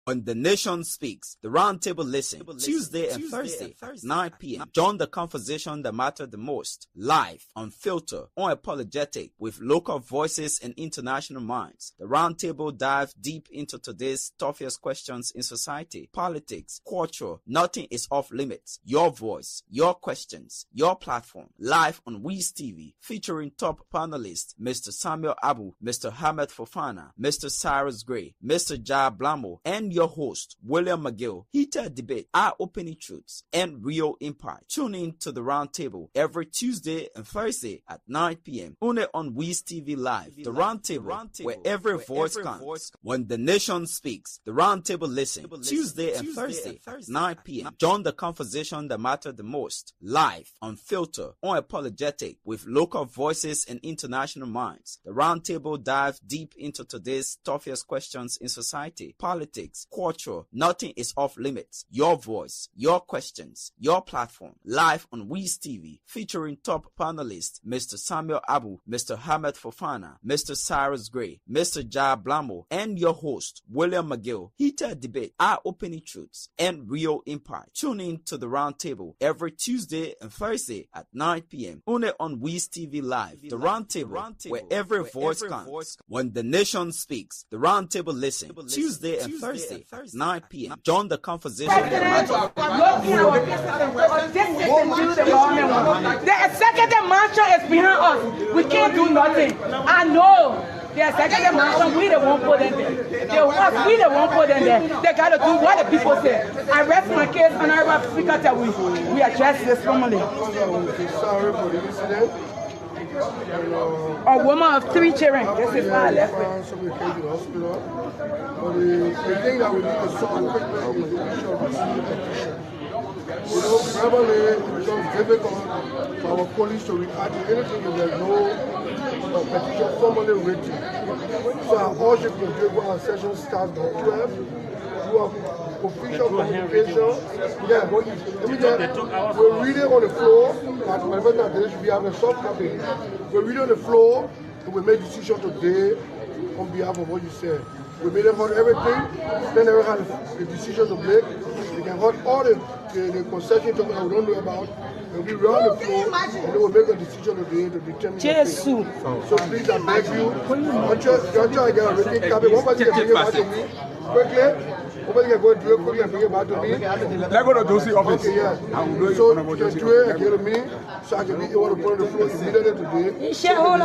When the nation speaks, the roundtable listen. Tuesday and Thursday at 9 p.m. Join the conversation that matter the most. Live, unfiltered, unapologetic, with local voices and international minds. The roundtable dive deep into today's toughest questions in society, politics, culture. Nothing is off limits. Your voice, your questions, your platform. Live on Wiz TV, featuring top panelists Mr. Samuel Abu, Mr. Hamed Fofana, Mr. Cyrus Gray, Mr. Jai Blamo, and your host, William McGill. Heated debate, eye-opening truths, and real impact. Tune in to the Roundtable every Tuesday and Thursday at 9 p.m. Only on Wiz TV Live. The Roundtable, where every voice counts. When the nation speaks, the Roundtable listen. Tuesday and Thursday at 9 p.m. Join the conversation that matter the most. Live, unfiltered, unapologetic, with local voices and international minds. The Roundtable dive deep into today's toughest questions in society, politics, culture. Nothing is off limits. Your voice, your questions, your platform. Live on Wiz TV, featuring top panelists Mr. Samuel Abu, Mr. Hamed Fofana, Mr. Cyrus Gray, Mr. Jai Blamo, and your host, William McGill. Heated debate, eye-opening truths, and real impact. Tune in to the Roundtable every Tuesday and Thursday at 9 p.m. Only on Wiz TV Live. The Roundtable, where every voice counts. When the nation speaks, the Roundtable listen. Tuesday and Thursday at 9 p.m. Join the conversation. The executive mansion is behind us. We can't do nothing. I know. The executive mansion, we the one put in there. We the one put in there. They got to do what the people say. I rest my case and I will speak that we address this formally. Sorry for the incident. A woman of 3 children. This is why I left it. Somebody came to the hospital. But the thing that we need to solve quickly is the issue of receiving petition. You know, primarily it becomes difficult for our police to react to anything if there's no petition formally written. So our urge to do our session starts by 12. Do official communication. Yeah, we're reading on the floor. At my friend, we have a soft copy. We're reading on the floor, and we make decision today on behalf of what you said. We made them hold everything, then they had a decision to make. They can hold all the concessions that we don't know about, and we run the floor, and then we'll make a decision today to determine the thing. So please, I beg you, don't try to get a written copy. One person can bring it back to me quickly. Nobody can go and do it quickly and bring it back to me. Let's go to the office. Okay, yeah. So you can do it and get to me, so I can be able to put on the floor immediately today. Because we want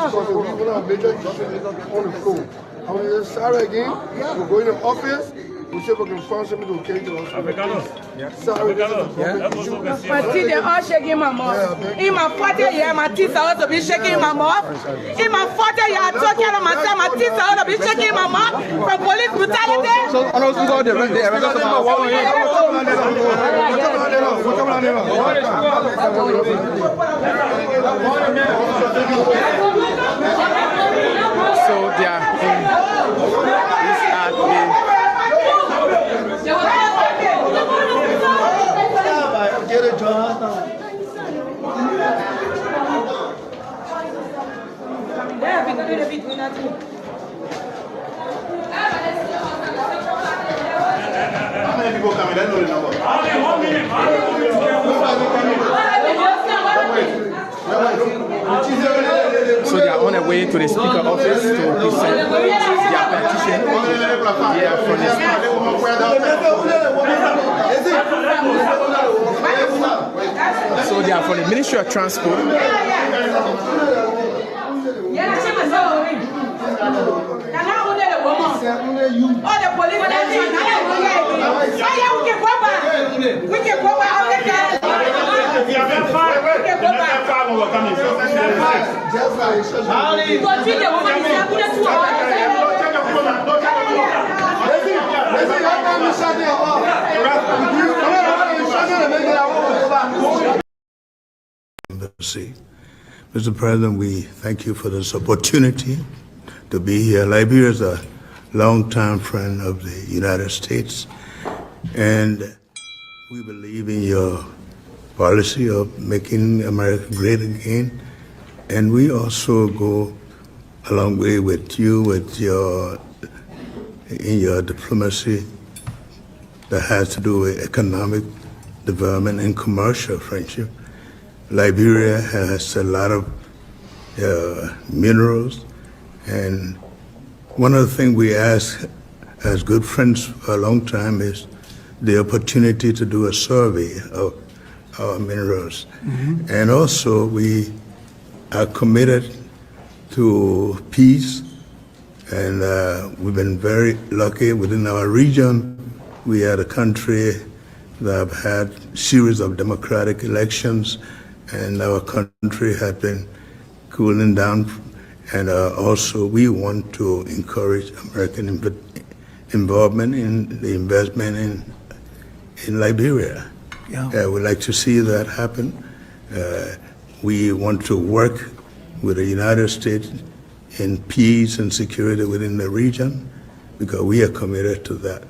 to have major issues on the floor. I want to Sarah again. We're going to the office. We see if we can find something to carry to the hospital. Sarah, my teeth, they all shaking my mouth. In my 40 years, my teeth are also be shaking my mouth. In my 40 years, I took care of myself, my teeth are also be shaking my mouth from police brutality. So, I don't go there. So, they are get it, John. How many people coming? I know the number. So they are on their way to the speaker office to present their petition. They are from So they are from the Ministry of Transport. Mr. President, we thank you for this opportunity to be here. Liberia is a longtime friend of the United States, and we believe in your policy of making America great again. And we also go a long way with you, in your diplomacy that has to do with economic development and commercial friendship. Liberia has a lot of minerals, and one of the things we ask as good friends for a long time is the opportunity to do a survey of our minerals. And also we are committed to peace, and we've been very lucky within our region. We are a country that have had series of democratic elections, and our country has been cooling down. And also we want to encourage American involvement in the investment in Liberia. We'd like to see that happen. We want to work with the United States in peace and security within the region, because we are committed to that.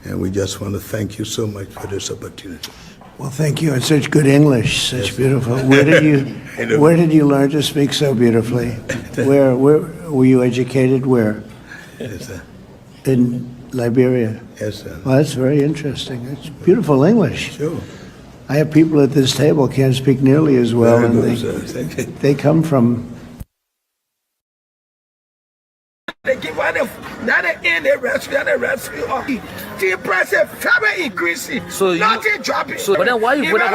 And we just want to thank you so much for this opportunity. Well, thank you. And such good English, such beautiful. Where did you learn to speak so beautifully? Where were you educated? Where? Yes, sir. In Liberia. Yes, sir. Well, that's very interesting. It's beautiful English. Sure. I have people at this table can't speak nearly as well, Very and good, sir. Thank you. they come from. They give her the now they end the rescue the price of famine increasing. So nothing dropping. So but then why you voted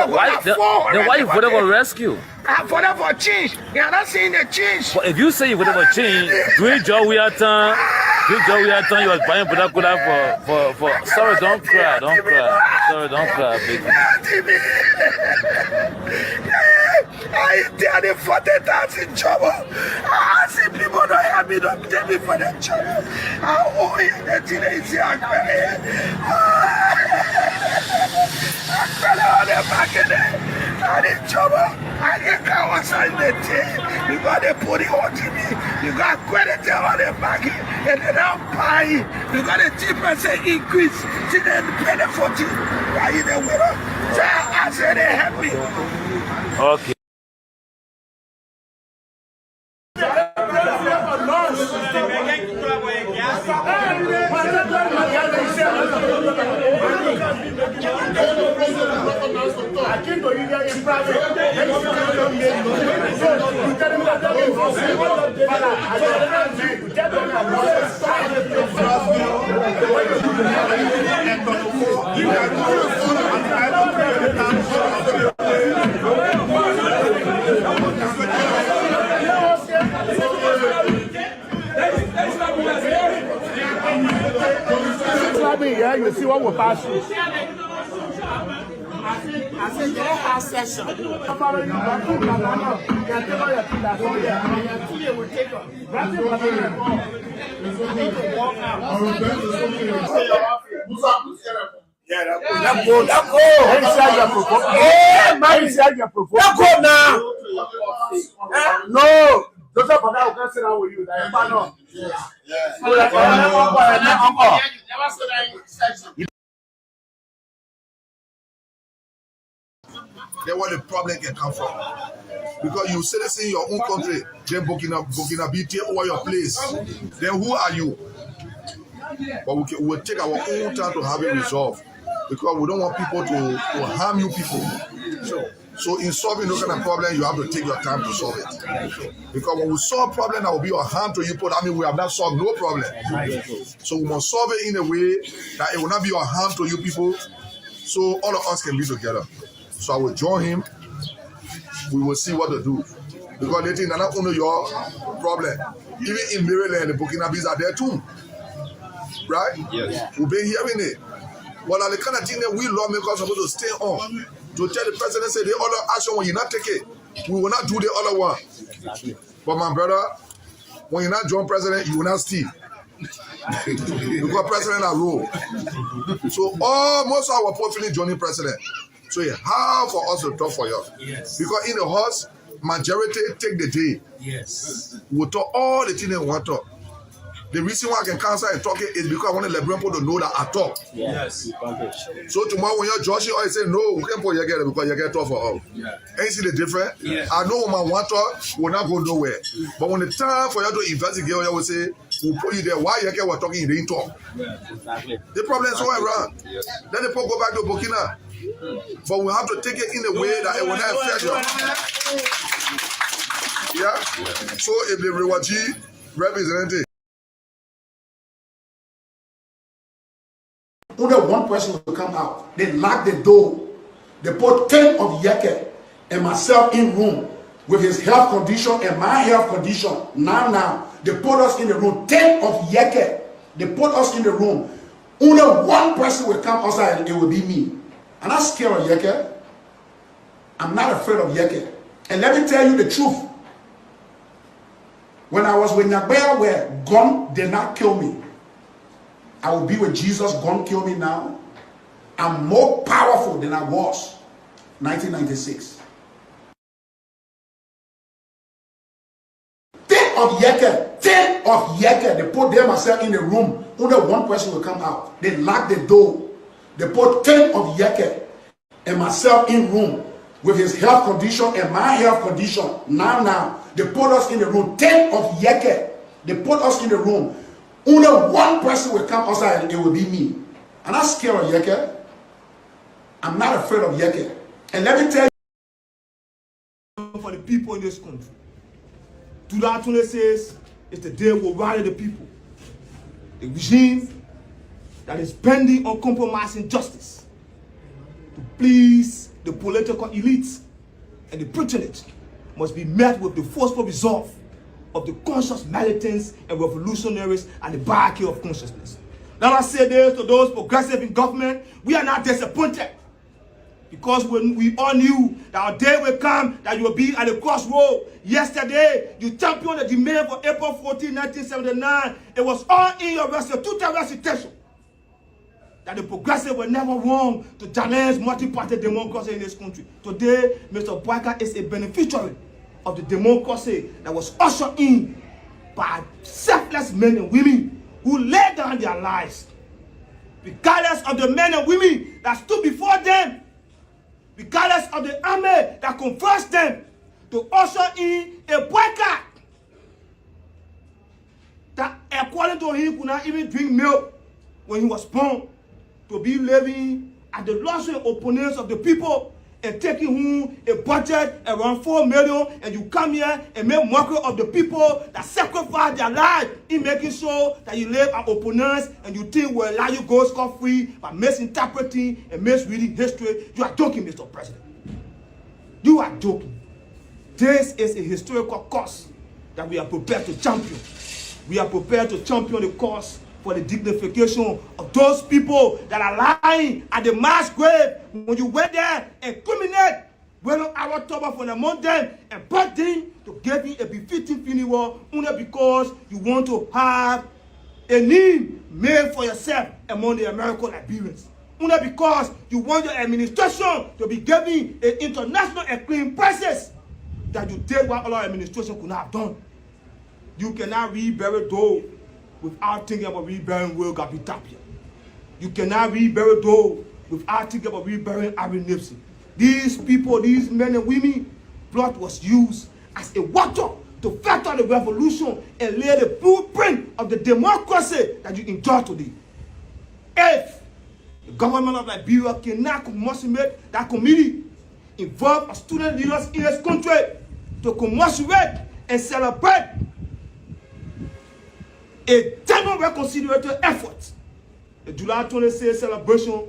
for rescue? I voted for change. You're not seeing the change. But if you say you voted for change, doing job we are done, you was buying Buddha for sorry, don't cry. Sorry, don't cry, baby. I did the 40,000 trouble. I see people don't help me, don't take me for the trouble. I owe you the thing they say I fell on the back of it. I did trouble. I didn't go outside the thing. You got to put it on to me. You got credit on the back and then I'll buy it. You got a 10% increase. See then pay the 40. Why you the winner? So I said they help me. Okay. Yeah, you see what will pass through. I said, they have session. No. Joseph, I will sit down with you. Then where the problem can come from. Because you citizen in your own country, then Burkina be take over your place. Then who are you? But we'll take our own time to have it resolved. Because we don't want people to harm you people. So in solving those kind of problems, you have to take your time to solve it. Because when we solve a problem that will be a harm to you people, that means we have not solved no problem. So we must solve it in a way that it will not be a harm to you people, so all of us can be together. So I will join him. We will see what to do. Because they think not only your problem. Even in Maryland, the Burkinabes are there too. Right? Yes. We've been hearing it. What are the kind of things that we lawmakers are supposed to stay on? To tell the president, say the other action, when you not take it, we will not do the other one. Exactly. But my brother, when you not join president, you will not steal. Because president are rule. So most of our people finish joining president. So it's hard for us to talk for you. Yes. Because in the house, majority take the day. Yes. We talk all the things they want to talk. The reason why I can cancel and talking is because I want to let people to know that I talk. Yes. So tomorrow when you're Joshua, or you say no, we can't put you get it because you get tough for all. Yeah. Ain't see the difference? Yeah. I know when I want to, we're not going nowhere. But when the time for you to investigate, you will say, we'll put you there. Why you we're talking, you didn't talk. Yeah, exactly. The problem is all around. Yes. Then the people go back to Burkina. But we have to take it in a way that it will not affect you. Yeah? So if the Rewaji representative, only one person will come out. They lock the door. They put 10 of Yeke and myself in room with his health condition and my health condition. Now, they put us in the room. 10 of Yeke. They put us in the room. Only one person will come outside and it will be me. I'm not scared of Yeke. I'm not afraid of Yeke. And let me tell you the truth. When I was with Nyagbeya, where gun did not kill me, I will be with Jesus. Gun kill me now. I'm more powerful than I was 1996. 10 of Yeke. They put them myself in the room. Only one person will come out. They lock the door. They put 10 of Yeke and myself in room with his health condition and my health condition. Now, they put us in the room. 10 of Yeke. They put us in the room. Only one person will come outside and it will be me. I'm not scared of Yeke. I'm not afraid of Yeke. And let me tell you, for the people in this country, 2026 is the day we'll rally the people. The regime that is bending on compromising justice to please the political elites and the privilege must be met with the forceful resolve of the conscious militants and revolutionaries and the barricade of consciousness. Let us say this to those progressive in government: we are not disappointed, because when we all knew that our day will come, that you will be at the crossroad. Yesterday, you championed the demand for April 14, 1979. It was all in your recitation that the progressive were never wrong to challenge multi-party democracy in this country. Today, Mr. Boyka is a beneficiary of the democracy that was ushered in by selfless men and women who laid down their lives, regardless of the men and women that stood before them, regardless of the army that confronts them, to usher in a boycott that, according to him, could not even drink milk when he was born, to be living at the luxury opponents of the people and taking home a budget around 4 million, and you come here and make mockery of the people that sacrifice their lives in making sure that you live at opponents, and you think will allow you go scot-free by misinterpreting and misreading history. You are joking, Mr. President. You are joking. This is a historical cause that we are prepared to champion. We are prepared to champion the cause for the dignification of those people that are lying at the mass grave. When you went there and criminate, well, our trouble from among them and brought them to give you a befitting funeral only because you want to have a name made for yourself among the American Liberians. Only because you want your administration to be given an international acclaim process that you did what our administration could not have done. You cannot rebury those without thinking about reburying Will Gabi Tapia. You cannot rebury those without thinking about reburying Ari Nipsey. These people, these men and women, blood was used as a water to flatter the revolution and lay the blueprint of the democracy that you enjoy today. If the government of Liberia cannot consummate that committee, involve student leaders in this country to commemorate and celebrate a general reconciliatory effort, the July 26th celebration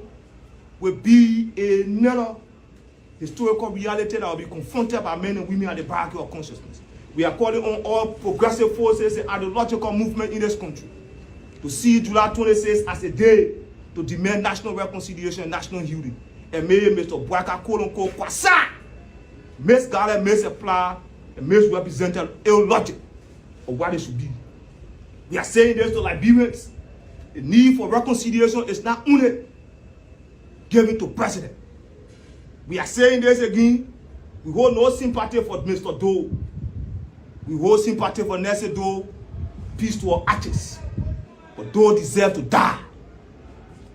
will be another historical reality that will be confronted by men and women at the barricade of consciousness. We are calling on all progressive forces and ideological movement in this country to see July 26th as a day to demand national reconciliation and national healing. And may Mr. Boyka, quote-unquote, kwasa, misguided, misapplied, and misrepresented illogic of what it should be. We are saying this to Liberians. The need for reconciliation is not only given to president. We are saying this again. We hold no sympathy for Mr. Doe. We hold sympathy for Nelson Doe. Peace to our artists. but those deserve to die.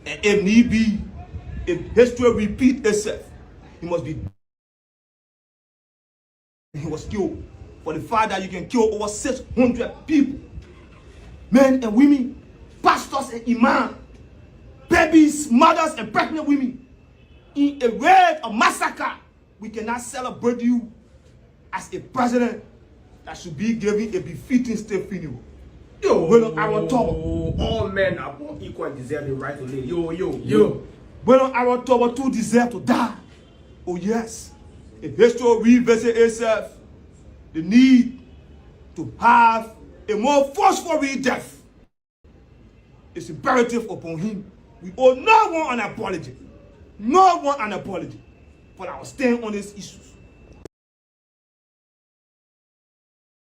And if need be, if history repeats itself, he must be. He was killed for the fact that you can kill over 600 people, men and women, pastors and imams, babies, mothers and pregnant women, in a raid or massacre. We cannot celebrate you as a president that should be given a befitting state funeral. Bueno, our top. All men are born equal and deserve the right to live. Bueno, our top too deserve to die. Oh yes. If history revisit itself, the need to have a more forceful death is imperative upon him. We owe no one an apology. No one an apology for our stand on these issues.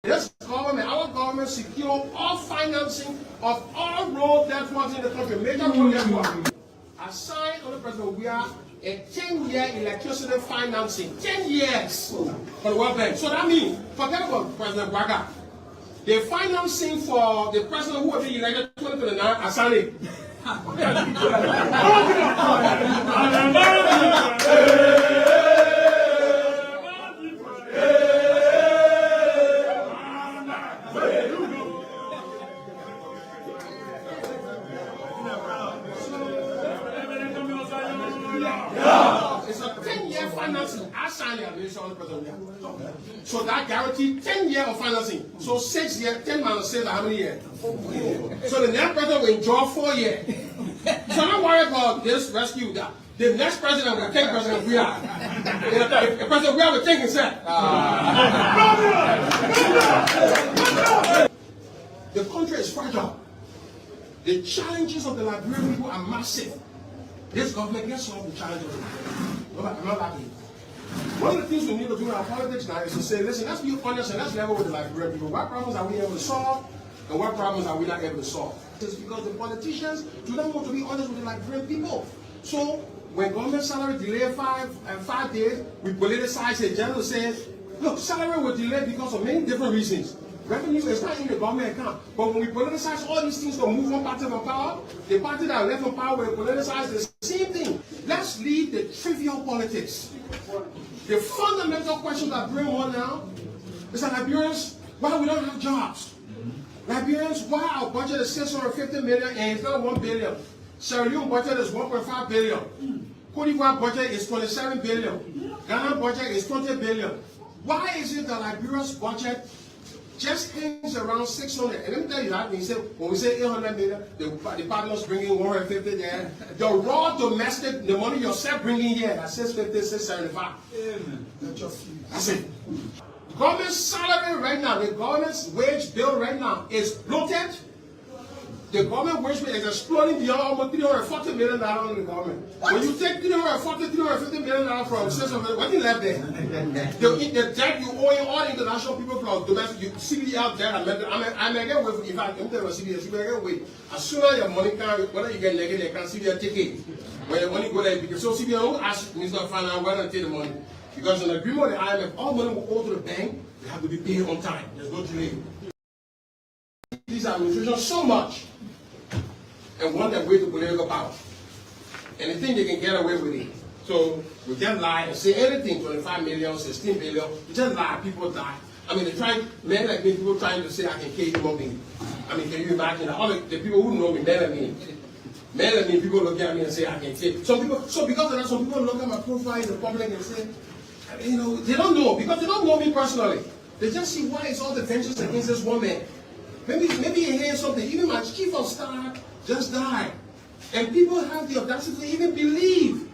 This government, our government, secure all financing of all road networks in the country, major road networks. Assigned under President Weah a 10-year electricity financing, 10 years for the World Bank. So that means, forget about President Braga. The financing for the president who will be elected 2029, Asani. It's a 10-year financing. I signed the administration on the president. So that guaranteed 10 years of financing. So 6 years, 10 minus 6, how many years? So the next president will enjoy 4 years. So don't worry about this rescue. The next president will take President Weah. If President Weah will take himself. The country is fragile. The challenges of the Liberian people are massive. This government can solve the challenges. I'm not happy. One of the things we need to do in our politics now is to say, listen, let's be honest and let's level with the Liberian people. What problems are we able to solve and what problems are we not able to solve? It's because the politicians do not want to be honest with the Liberian people. So when government salary delay 5 days, we politicize the general says, look, salary will delay because of many different reasons. Revenue is not in the government account. But when we politicize all these things to move one party from power, the party that left from power will politicize the same thing. Let's leave the trivial politics. The fundamental question that bring on now is that Liberians, why we don't have jobs? Liberians, why our budget is 650 million and it's not 1 billion? Sierra Leone budget is 1.5 billion. Cote d'Ivoire budget is 27 billion. Ghana budget is 20 billion. Why is it that Liberia's budget just hangs around 600? And let me tell you that when we say 800 million, the partners bringing 150 there. The raw domestic, the money yourself bringing here, that's 650, 675. That's it. Government salary right now, the government's wage bill right now is bloated. The government wage bill is exploding beyond almost $340 million in the government. What? When you take $350 million from 600, what is left there? The debt you owe all international people plus domestic, CBL debt, I may get away, in fact, I'm telling you, CBL get away. As soon as your money comes, whether you get negative, they can CBL take it. When your money go there, because so CBL won't ask Minister of Finance whether to take the money. Because in the agreement with the IMF, all money will go to the bank, they have to be paid on time. There's no delay. These administration so much and want their way to political power. And they think they can get away with it. So we just lie and say anything, 25 million, 16 billion, we just lie, people die. I mean, they try, men like me, people trying to say I can kill human beings. I mean, can you imagine all the people who know me, men like me, people look at me and say I can kill. Some people, so because of that, some people look at my profile in the public and say, you know, they don't know, because they don't know me personally. They just see why is all the vengeance against this woman. Maybe you hear something. Even my chief of staff just died. And people have the audacity to even believe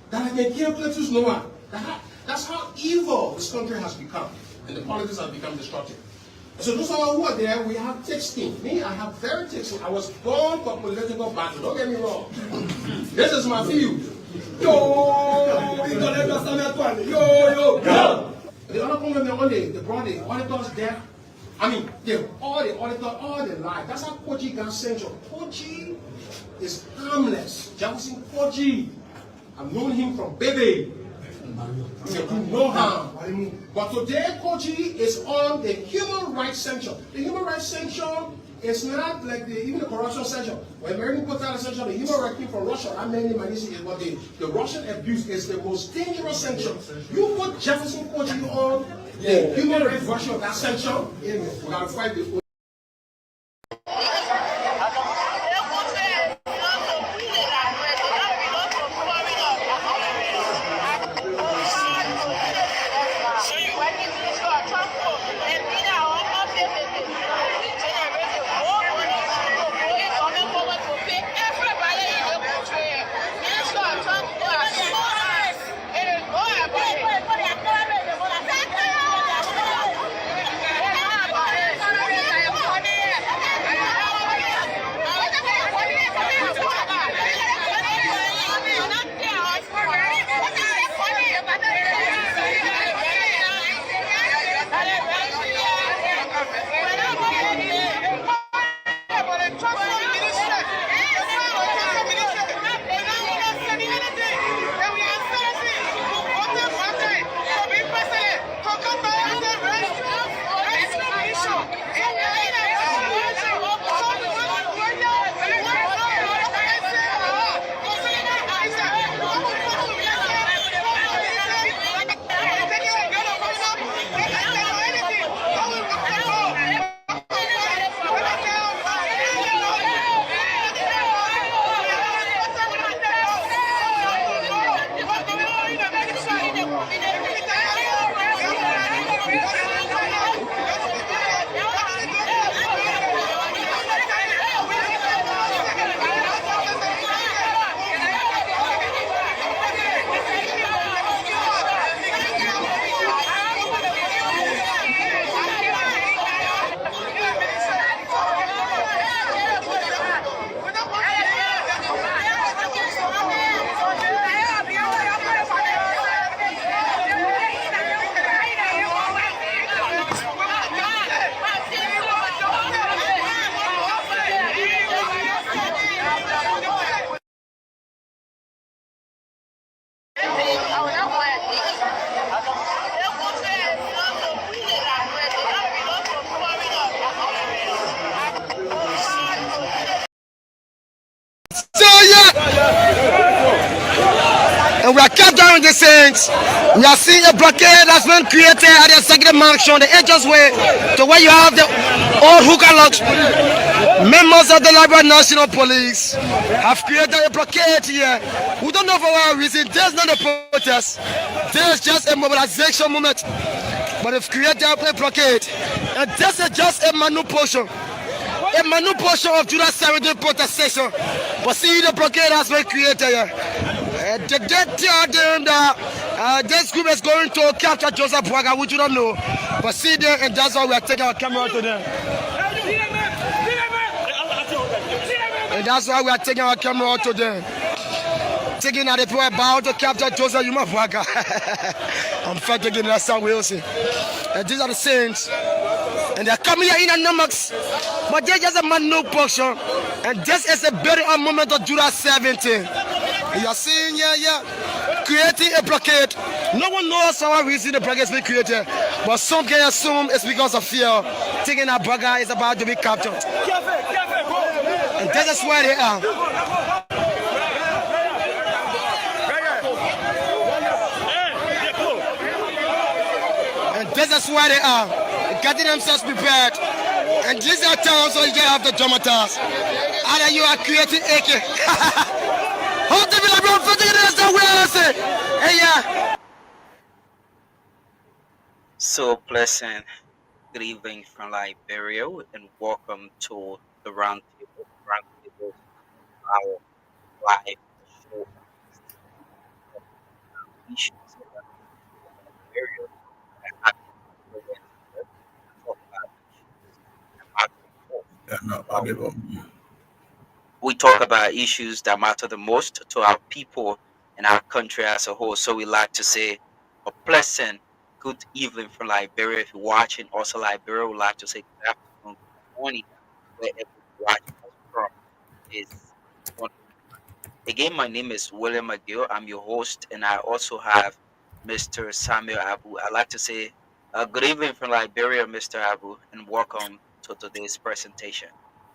that I can kill Cletus Noah. That's how evil this country has become. And the politics have become destructive. So those are who are there, we have thick skin. Me, I have very thick skin. I was born for political battle. Don't get me wrong. This is my field. Yo! The other problem they brought the auditors there. I mean, all the lies. That's how Koji got censored. Koji is harmless. Jefferson Koji. I've known him from baby. He can do no harm. But today, Koji is on the human rights censure. The human rights censure It's not like even the corruption section. When American put out a section, the human rights came from Russia. How many is what the Russian abuse is the most dangerous section. You put Jefferson Koji on the human rights version of that section, we're gonna fight the and we are kept down the things. We are seeing a blockade that's been created at the executive mansion, the entrance way to where you have the old hookah lodge. Members of the Liberia National Police have created a blockade here. We don't know for what reason. There's not a protest. There's just a mobilization movement. But they've created a blockade. And this is just a manipulation. A manipulation of Judah 17 protestation. But see, the blockade has been created here. This group is going to capture Joseph Bwaga, which you don't know. But see there, and that's why we are taking our camera to them. And that's why we are taking our camera to them. Taking out the people about to capture Joseph Bwaga. I'm fighting against Sam Wilson. And these are the saints. And they're coming here in numbers. But they're just a manipulation. And this is a burial moment of Judah 17. You are seeing here, creating a blockade. No one knows how reason the blockade has been created, but some can assume it's because of fear, thinking that Bwaga is about to be captured. And this is where they are. And this is where they are, getting themselves prepared. And these are towns where you can have the dramatized. Either you are creating AK. So pleasant good evening from Liberia and welcome to the Roundtable. Roundtable, our live show issues in Liberia and we talk about issues that matter the most to our people and our country as a whole. So we like to say a pleasant good evening from Liberia. If you're watching also Liberia, we like to say good afternoon, good morning, wherever you're watching us from. Again, my name is William McGill. I'm your host, and I also have Mr. Samuel Abu. I'd like to say good evening from Liberia, Mr. Abu, and welcome to today's presentation.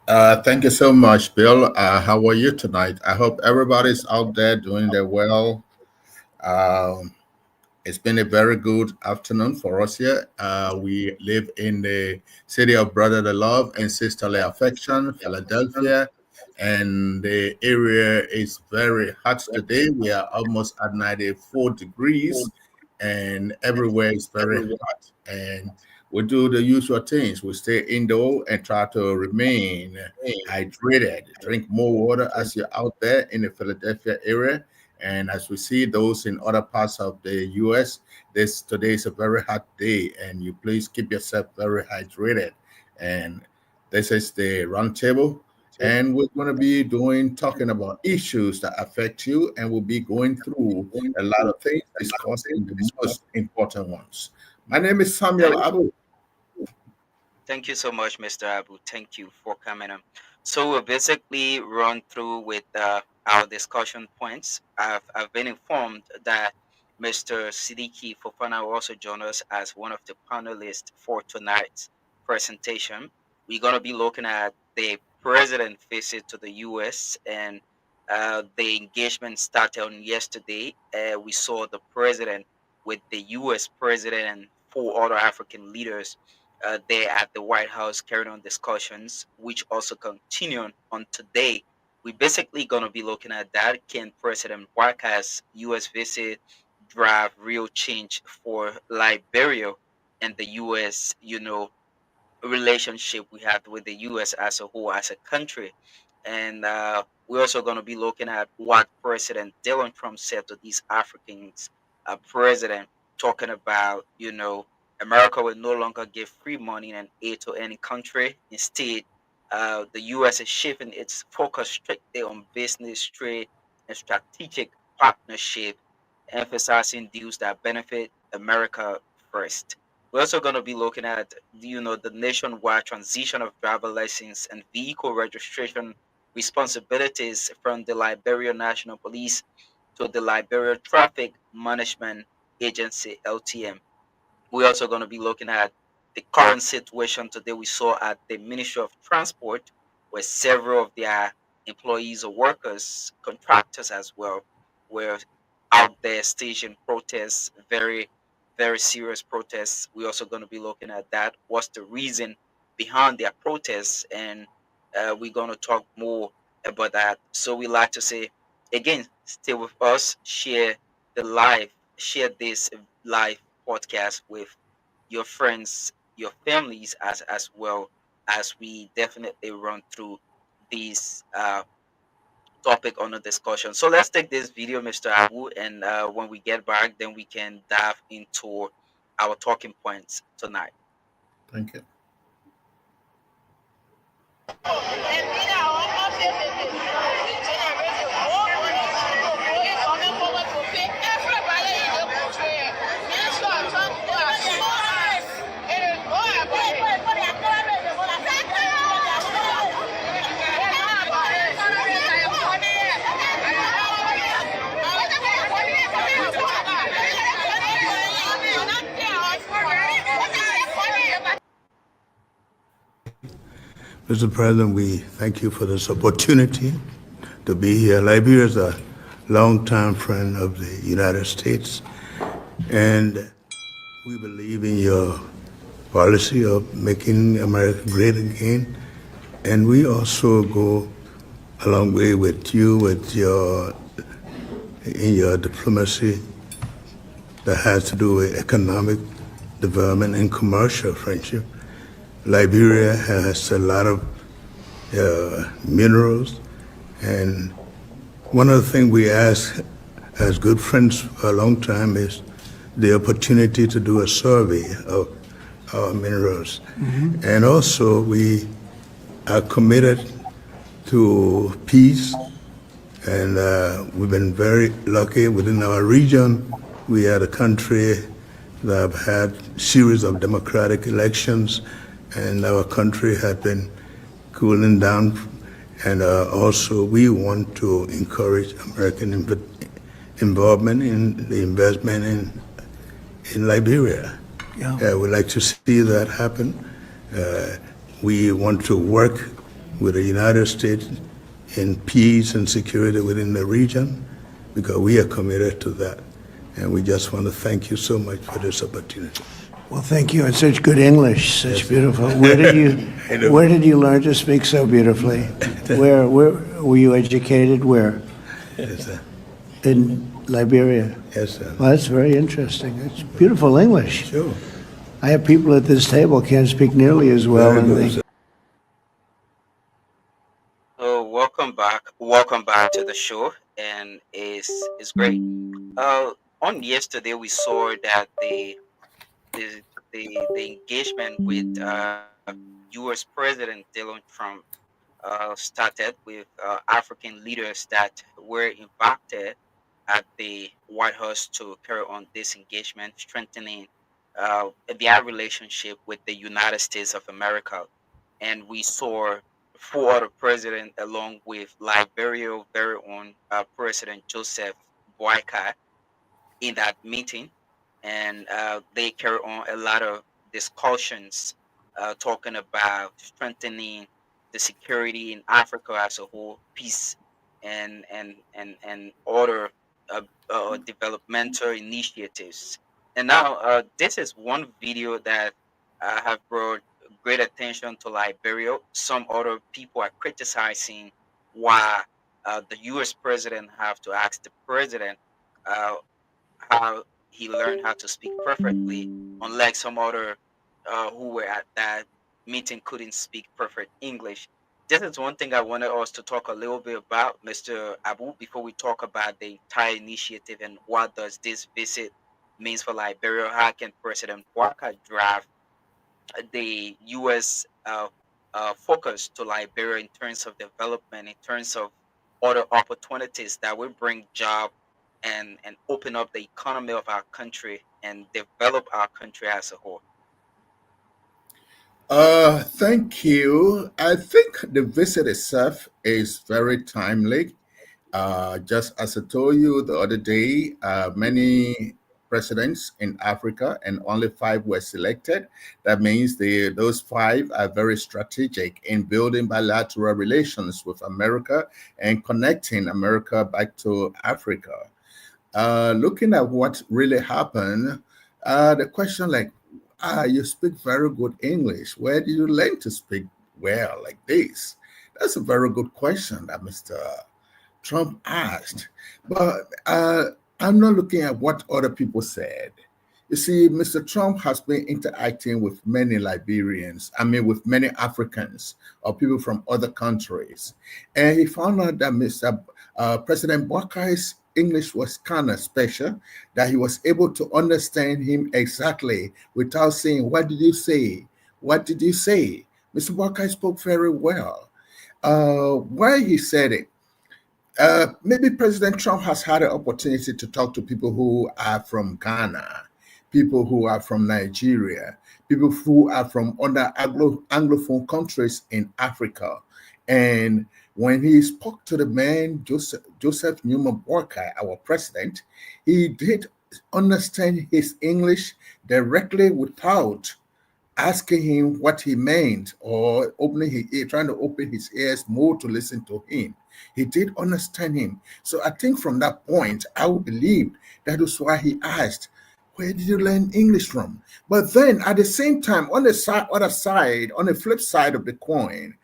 Thank you so much, Bill. How are you tonight? I hope everybody's out there doing their well. Um, it's been a very good afternoon for us here. We live in the city of brotherly love and sisterly affection, Philadelphia, and the area is very hot today. We are almost at 94 degrees, and everywhere is very hot. And we do the usual things. We stay indoor and try to remain hydrated. Drink more water as you're out there in the Philadelphia area. And as we see those in other parts of the U.S., today is a very hot day, and you please keep yourself very hydrated. And this is the roundtable, and we're going to be talking about issues that affect you, and we'll be going through a lot of things, discussing the most important ones. My name is Samuel Abu. Thank you so much, Mr. Abu. Thank you for coming on. So we'll basically run through with our discussion points. I've been informed that Mr. Siddiqui Fofana will also join us as one of the panelists for tonight's presentation. We're going to be looking at the president's visit to the U.S. and the engagement started on yesterday. We saw the president with the U.S. president and 4 other African leaders there at the White House carrying on discussions, which also continue on today. We're basically going to be looking at that. Can President Waka's U.S. visit drive real change for Liberia and the U.S., relationship we have with the U.S. as a whole, as a country? And we're also going to be looking at what President Donald Trump said to these Africans, president, talking about, America will no longer give free money and aid to any country. Instead, the U.S. is shifting its focus strictly on business, trade, and strategic partnership, emphasizing deals that benefit America first. We're also going to be looking at, the nationwide transition of driver license and vehicle registration responsibilities from the Liberia National Police to the Liberia Traffic Management Agency, LTM. We're also going to be looking at the current situation today. We saw at the Ministry of Transport, where several of their employees or workers, contractors as well, were out there staging protests, very, very serious protests. We're also going to be looking at that. What's the reason behind their protests? And we're going to talk more about that. So we like to say, again, stay with us, share this live podcast with your friends, your families, as well, as we definitely run through these topic on the discussion. So let's take this video, Mr. Abu, and when we get back, then we can dive into our talking points tonight. Thank you. Mr. President, we thank you for this opportunity to be here. Liberia is a longtime friend of the United States, and we believe in your policy of making America great again. And we also go a long way with you in your diplomacy that has to do with economic development and commercial friendship. Liberia has a lot of minerals, and one of the things we ask as good friends for a long time is the opportunity to do a survey of our minerals. Mm-hmm. And also we are committed to peace, and we've been very lucky within our region. We are a country that have had series of democratic elections, and our country had been cooling down. And also we want to encourage American involvement in the investment in Liberia. Yeah. We'd like to see that happen. We want to work with the United States in peace and security within the region, because we are committed to that. And we just want to thank you so much for this opportunity. Well, thank you. And such good English, such beautiful. Where did you learn to speak so beautifully? Where were you educated? Where? Yes, sir. In Liberia. Yes, sir. Well, that's very interesting. It's beautiful English. Sure. I have people at this table can't speak nearly as well. So welcome back to the show, and it's great. On yesterday we saw that the engagement with U.S. President Donald Trump started with African leaders that were invited at the White House to carry on this engagement, strengthening their relationship with the United States of America. And we saw 4 other presidents, along with Liberia's very own President Joseph Boakai, in that meeting. And they carry on a lot of discussions talking about strengthening the security in Africa as a whole, peace and other developmental initiatives. And now this is one video that have brought great attention to Liberia. Some other people are criticizing why the U.S. president have to ask the president how he learned how to speak perfectly, unlike some other who were at that meeting couldn't speak perfect English. This is one thing I wanted us to talk a little bit about, Mr. Abu, before we talk about the entire initiative and what does this visit means for Liberia. How can President Boakai drive the U.S. Focus to Liberia in terms of development, in terms of other opportunities that will bring job and open up the economy of our country and develop our country as a whole? Thank you. I think the visit itself is very timely. Just as I told you the other day, many presidents in Africa and only 5 were selected. That means those 5 are very strategic in building bilateral relations with America and connecting America back to Africa. Looking at what really happened, the question like, you speak very good English. Where did you learn to speak well like this? That's a very good question that Mr. Trump asked. But I'm not looking at what other people said. You see, Mr. Trump has been interacting with many Liberians, with many Africans or people from other countries. And he found out that President Boakai's English was kind of special, that he was able to understand him exactly without saying, "What did you say? What did you say?" Mr. Boakai spoke very well. Why he said it? Maybe President Trump has had an opportunity to talk to people who are from Ghana, people who are from Nigeria, people who are from other Anglophone countries in Africa. And when he spoke to the man, Joseph Newman Boakai, our president, he did understand his English directly without asking him what he meant or trying to open his ears more to listen to him. He did understand him. So I think from that point, I would believe that is why he asked, "Where did you learn English from?" But then at the same time, on the other side, on the flip side of the coin,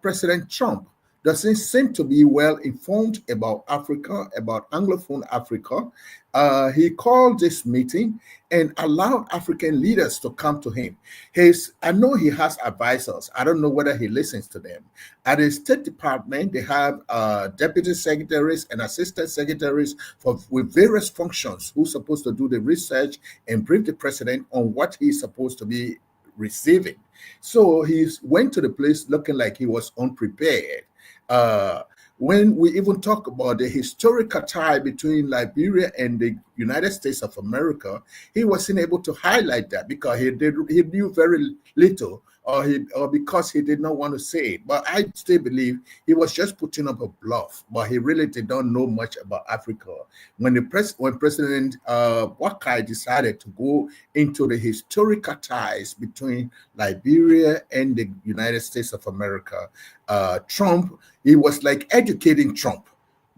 President Trump doesn't seem to be well informed about Africa, about Anglophone Africa. He called this meeting and allowed African leaders to come to him. I know he has advisors. I don't know whether he listens to them. At the State Department, they have deputy secretaries and assistant secretaries with various functions who's supposed to do the research and brief the president on what he's supposed to be receiving. So he went to the place looking like he was unprepared. When we even talk about the historical tie between Liberia and the United States of America, he wasn't able to highlight that because he knew very little or because he did not want to say it. But I still believe he was just putting up a bluff, but he really did not know much about Africa. When President Boakai decided to go into the historical ties between Liberia and the United States of America, Trump, he was like educating Trump,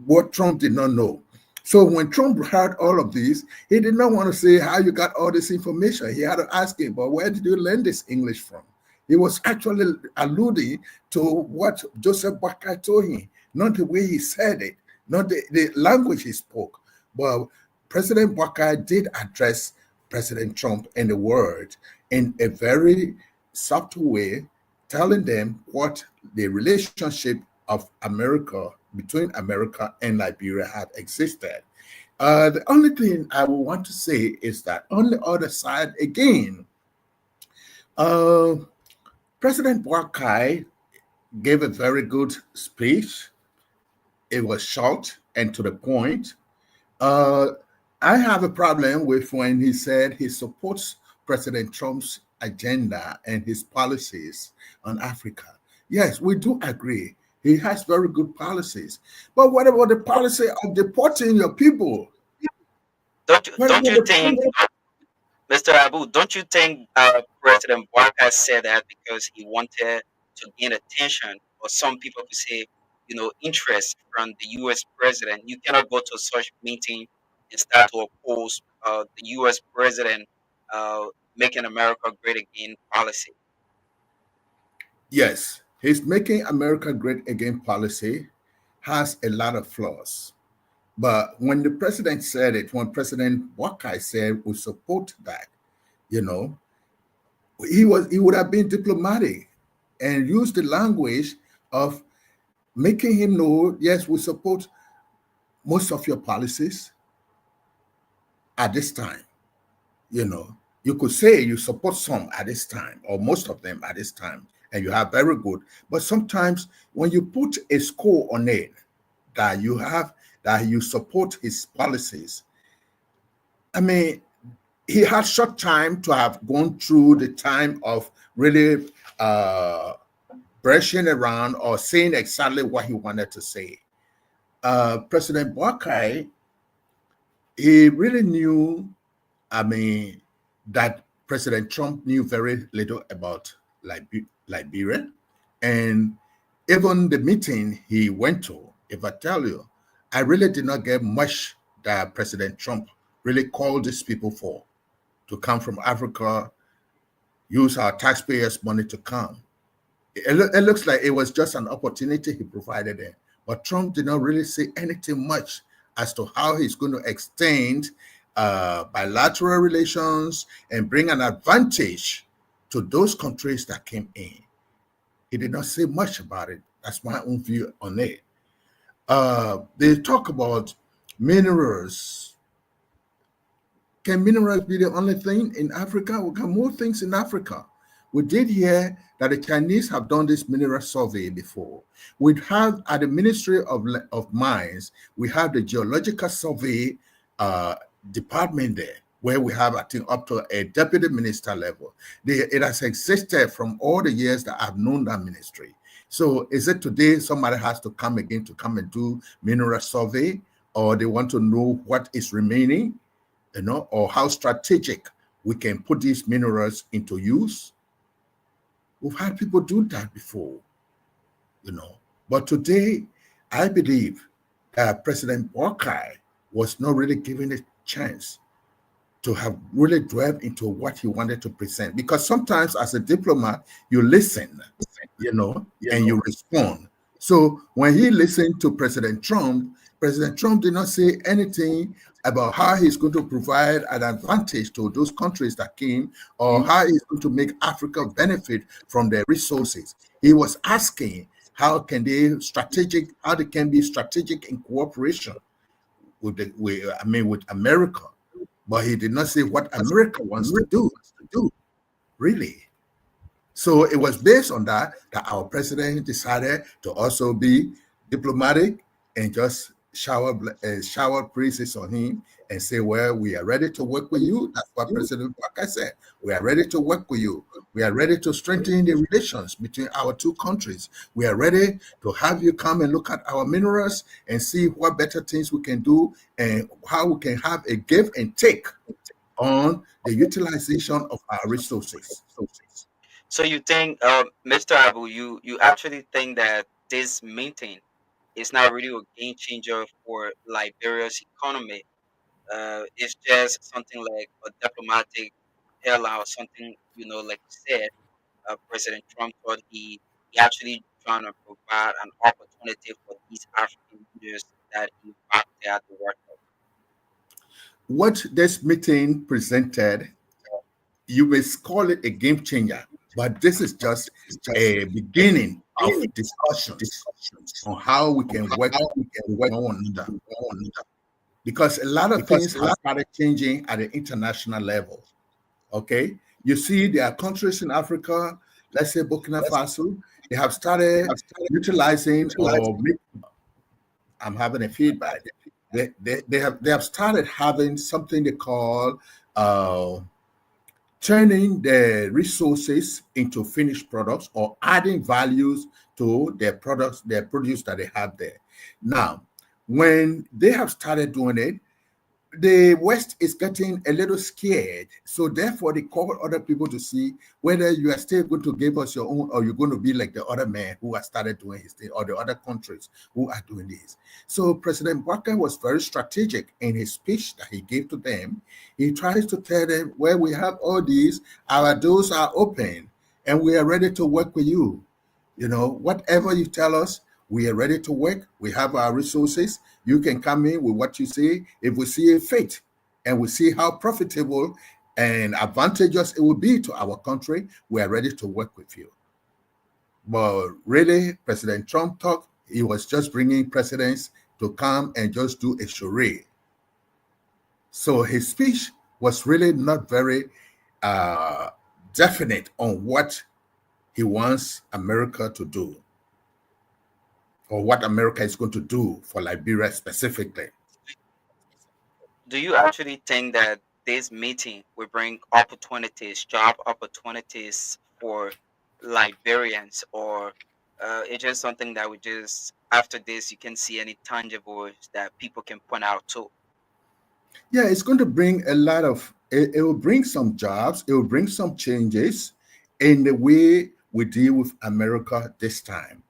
what Trump did not know. So when Trump heard all of this, he did not want to say how you got all this information. He had to ask him, but where did you learn this English from? He was actually alluding to what Joseph Boakai told him, not the way he said it, not the language he spoke. But President Boakai did address President Trump and the world in a very subtle way, telling them what the relationship of America, between America and Liberia, had existed. The only thing I would want to say is that on the other side, again, President Boakai gave a very good speech. It was short and to the point. I have a problem with when he said he supports President Trump's agenda and his policies on Africa. Yes, we do agree. He has very good policies. But what about the policy of deporting your people? Don't you think, Mr. Abu, don't you think President Boakai said that because he wanted to gain attention, or some people could say, interest from the U.S. president? You cannot go to such meeting and start to oppose the U.S. president making America great again policy. Yes. His Making America Great Again policy has a lot of flaws. But when the president said it, when President Boakai said we support that, he would have been diplomatic and used the language of making him know, yes, we support most of your policies at this time. You could say you support some at this time, or most of them at this time, and you have very good. But sometimes when you put a score on it, that you support his policies, I mean, he had short time to have gone through the time of really brushing around or saying exactly what he wanted to say. President Boakai, he really knew, that President Trump knew very little about Liberia, and even the meeting he went to, if I tell you, I really did not get much that President Trump really called these people for, to come from Africa, use our taxpayers' money to come. It looks like it was just an opportunity he provided them, but Trump did not really say anything much as to how he's going to extend bilateral relations and bring an advantage to those countries that came in. He did not say much about it. That's my own view on it. They talk about minerals. Can minerals be the only thing in Africa? We got more things in Africa. We did hear that the Chinese have done this mineral survey before. We have at the Ministry of Mines, we have the Geological Survey department there, where we have, I think, up to a deputy minister level. It has existed from all the years that I've known that ministry. So is it today somebody has to come again to come and do mineral survey, or they want to know what is remaining, or how strategic we can put these minerals into use? We've had people do that before, But today, I believe that President Boakai was not really given a chance to have really delved into what he wanted to present. Because sometimes as a diplomat, you listen, and you respond. So when he listened to President Trump did not say anything about how he's going to provide an advantage to those countries that came, or how he's going to make Africa benefit from their resources. He was asking how they can be strategic in cooperation with America. But he did not say what America wants to do, really. So it was based on that our president decided to also be diplomatic and just shower praises on him and say, well, we are ready to work with you. That's what President Walker said. We are ready to work with you. We are ready to strengthen the relations between our two countries. We are ready to have you come and look at our minerals and see what better things we can do and how we can have a give and take on the utilization of our resources. So you think, Mr. Abu, you actually think that this meeting is not really a game changer for Liberia's economy? It's just something like a diplomatic airline or something, like you said. President Trump thought he actually trying to provide an opportunity for these African leaders that he back there at the White House. What this meeting presented, you may call it a game changer, but this is just a beginning of discussions on how we can work on one another. Because a lot of things have started changing at the international level. Okay, you see, there are countries in Africa, let's say Burkina Faso, they have started utilizing I'm having a feedback. They have started having something they call turning their resources into finished products or adding values to their products, their produce that they have there. Now, when they have started doing it, the West is getting a little scared. So therefore, they call other people to see whether you are still going to give us your own or you're going to be like the other man who has started doing his thing or the other countries who are doing this. So President Walker was very strategic in his speech that he gave to them. He tries to tell them, well, we have all these, our doors are open and we are ready to work with you. You know, whatever you tell us, we are ready to work. We have our resources. You can come in with what you say. If we see a fit and we see how profitable and advantageous it will be to our country, we are ready to work with you. But really, President Trump thought he was just bringing presidents to come and just do a charade. So his speech was really not very definite on what he wants America to do, or what America is going to do for Liberia specifically. Do you actually think that this meeting will bring opportunities, job opportunities for Liberians, or it's just something that we just after this you can see any tangibles that people can point out too? Yeah, it's going to bring a lot of, it will bring some jobs, it will bring some changes in the way we deal with America this time.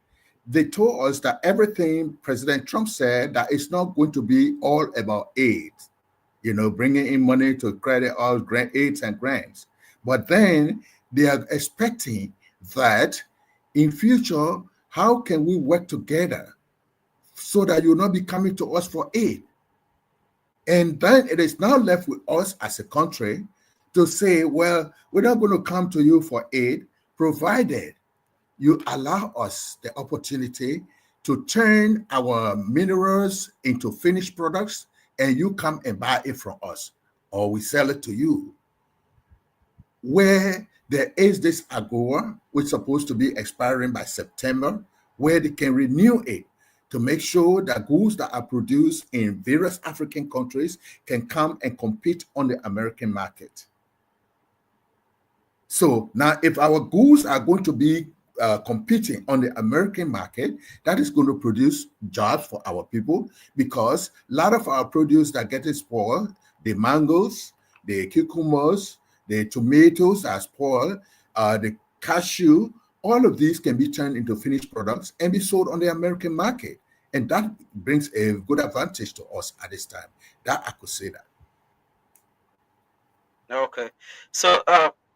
They told us that everything President Trump said, that it's not going to be all about aid, you know, bringing in money to credit all grant aids and grants. But then they are expecting that in future, how can we work together so that you'll not be coming to us for aid? And then it is now left with us as a country to say, well, we're not going to come to you for aid, provided you allow us the opportunity to turn our minerals into finished products and you come and buy it from us, or we sell it to you. Where there is this AGOA, which is supposed to be expiring by September, where they can renew it to make sure that goods that are produced in various African countries can come and compete on the American market. So now if our goods are going to be competing on the American market, that is going to produce jobs for our people, because a lot of our produce that get spoiled, the mangoes, the cucumbers, the tomatoes are spoiled, the cashew, all of these can be turned into finished products and be sold on the American market. And that brings a good advantage to us at this time. That I could say that. Okay, so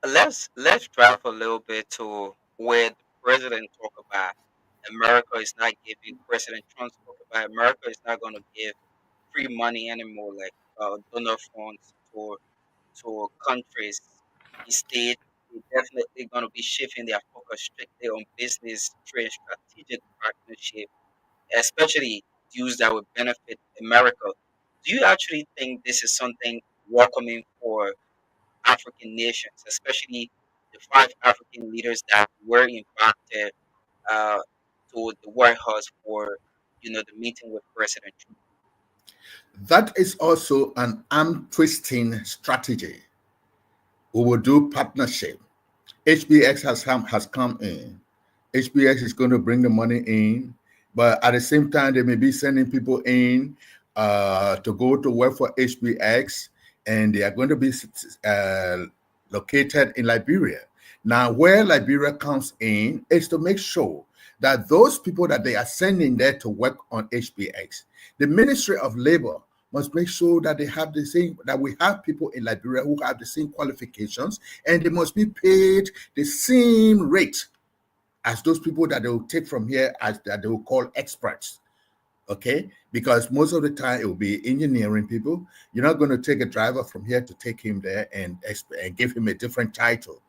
let's drive a little bit to where the president talk about America is not giving President Trump talk about America is not going to give free money anymore, like donor funds to countries. Instead, they're definitely going to be shifting their focus strictly on business, trade, strategic partnership, especially deals that would benefit America. Do you actually think this is something welcoming for African nations, especially the five African leaders that were invited uh, to the White House for the meeting with President Trump? That is also an arm twisting strategy. We will do partnership. HBX has come in. HBX is going to bring the money in, but at the same time, they may be sending people in to go to work for HBX, and they are going to be located in Liberia. Now, where Liberia comes in is to make sure that those people that they are sending there to work on HBX, the Ministry of Labor must make sure that they have the same, that we have people in Liberia who have the same qualifications, and they must be paid the same rate as those people that they will take from here, as that they will call experts. Okay, because most of the time it will be engineering people. You're not going to take a driver from here to take him there and give him a different title.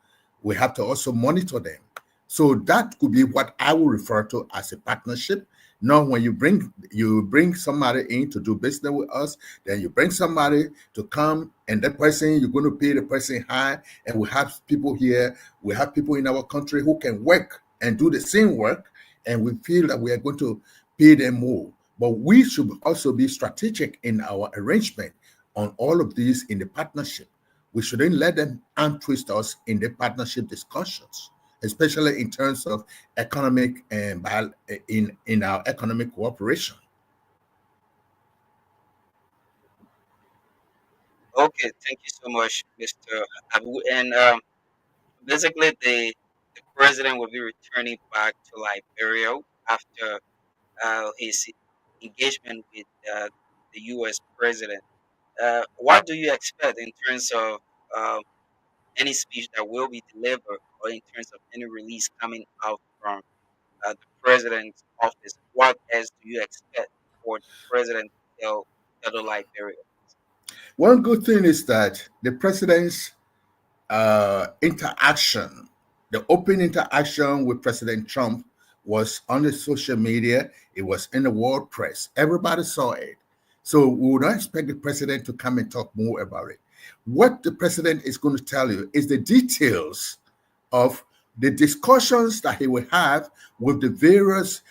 We have to also monitor them. So that could be what I will refer to as a partnership. Now, when you bring somebody in to do business with us, then you bring somebody to come, and that person, you're going to pay the person high, and we have people here, we have people in our country who can work and do the same work, and we feel that we are going to pay them more. But we should also be strategic in our arrangement on all of these in the partnership. We shouldn't let them untwist us in the partnership discussions, especially in terms of economic and in our economic cooperation. Okay, thank you so much, Mr. Abu. And basically, the president will be returning back to Liberia after his engagement with the U.S. president. What do you expect in terms of any speech that will be delivered, or in terms of any release coming out from the president's office? What else do you expect for the president to tell the Liberia? One good thing is that the president's interaction, the open interaction with President Trump, was on the social media. It was in the world press. Everybody saw it. So we would not expect the president to come and talk more about it. What the president is going to tell you is the details of the discussions that he will have with the various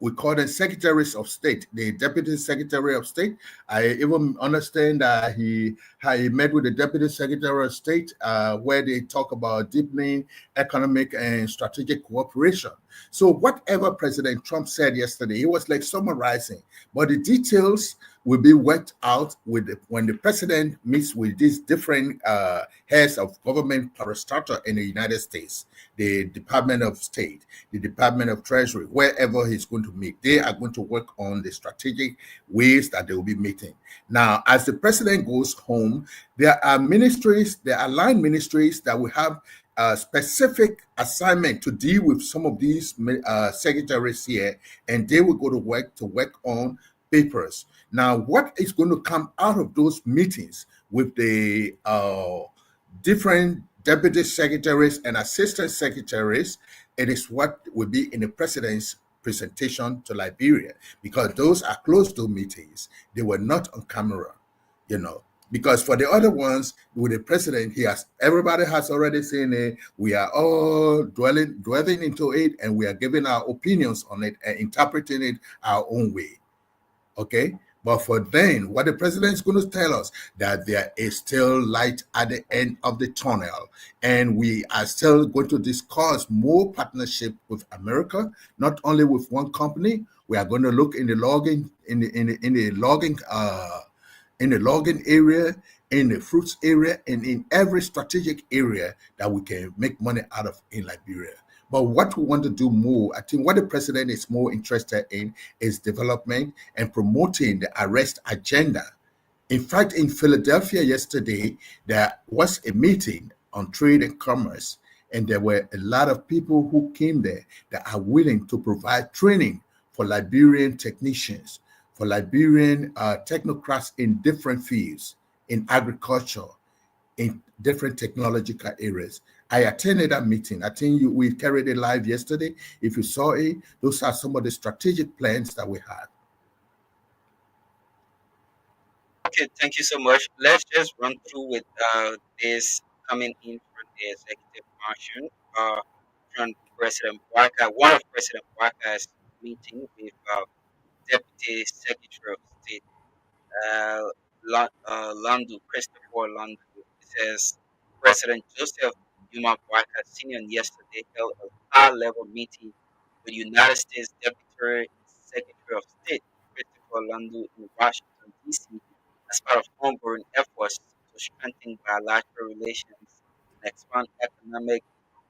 we call them secretaries of state, the deputy secretary of state. I even understand that he met with the deputy secretary of state where they talk about deepening economic and strategic cooperation. So whatever President Trump said yesterday, he was like summarizing, but the details will be worked out when the president meets with these different heads of government parastatal in the United States, the Department of State, the Department of Treasury, wherever he's going to meet. They are going to work on the strategic ways that they will be meeting. Now, as the president goes home, there are ministries, there are line ministries that will have a specific assignment to deal with some of these secretaries here, and they will go to work on papers. Now, what is going to come out of those meetings with the different deputy secretaries and assistant secretaries, it is what will be in the president's presentation to Liberia, because those are closed-door meetings. They were not on camera, because for the other ones with the president, everybody has already seen it. We are all dwelling into it, and we are giving our opinions on it and interpreting it our own way. Okay, but for then, what the president is going to tell us, that there is still light at the end of the tunnel, and we are still going to discuss more partnership with America, not only with one company. We are going to look in the logging area, in the fruits area, and in every strategic area that we can make money out of in Liberia. But what we want to do more, I think what the president is more interested in is development and promoting the arrest agenda. In fact, in Philadelphia yesterday, there was a meeting on trade and commerce, and there were a lot of people who came there that are willing to provide training for Liberian technicians, for Liberian technocrats in different fields, in agriculture, in different technological areas. I attended that meeting. I think we carried it live yesterday. If you saw it, those are some of the strategic plans that we have. Okay, thank you so much. Let's just run through with this coming in from the executive function from President Waka. One of President Waka's meeting with Deputy Secretary of State, Christopher Landu. It says President Joseph Yuma Boakai Sr. yesterday held a high-level meeting with United States Deputy Secretary of State Christopher Landu in Washington, D.C. as part of ongoing efforts to strengthen bilateral relations and expand economic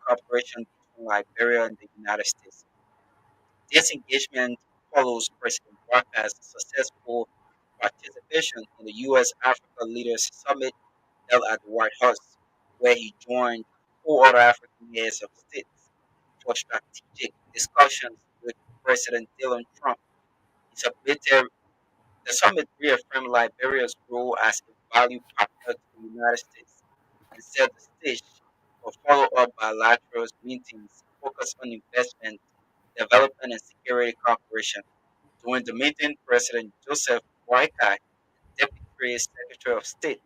cooperation between Liberia and the United States. This engagement follows President Barker's successful participation in the U.S. Africa Leaders Summit held at the White House, where he joined four other African heads of states for strategic discussions with President Donald Trump. He submitted the summit reaffirmed Liberia's role as a valued partner to the United States and set the stage for follow-up bilateral meetings focused on investment, development, and security cooperation. During the meeting, President Joseph Boakai, Deputy Secretary of State,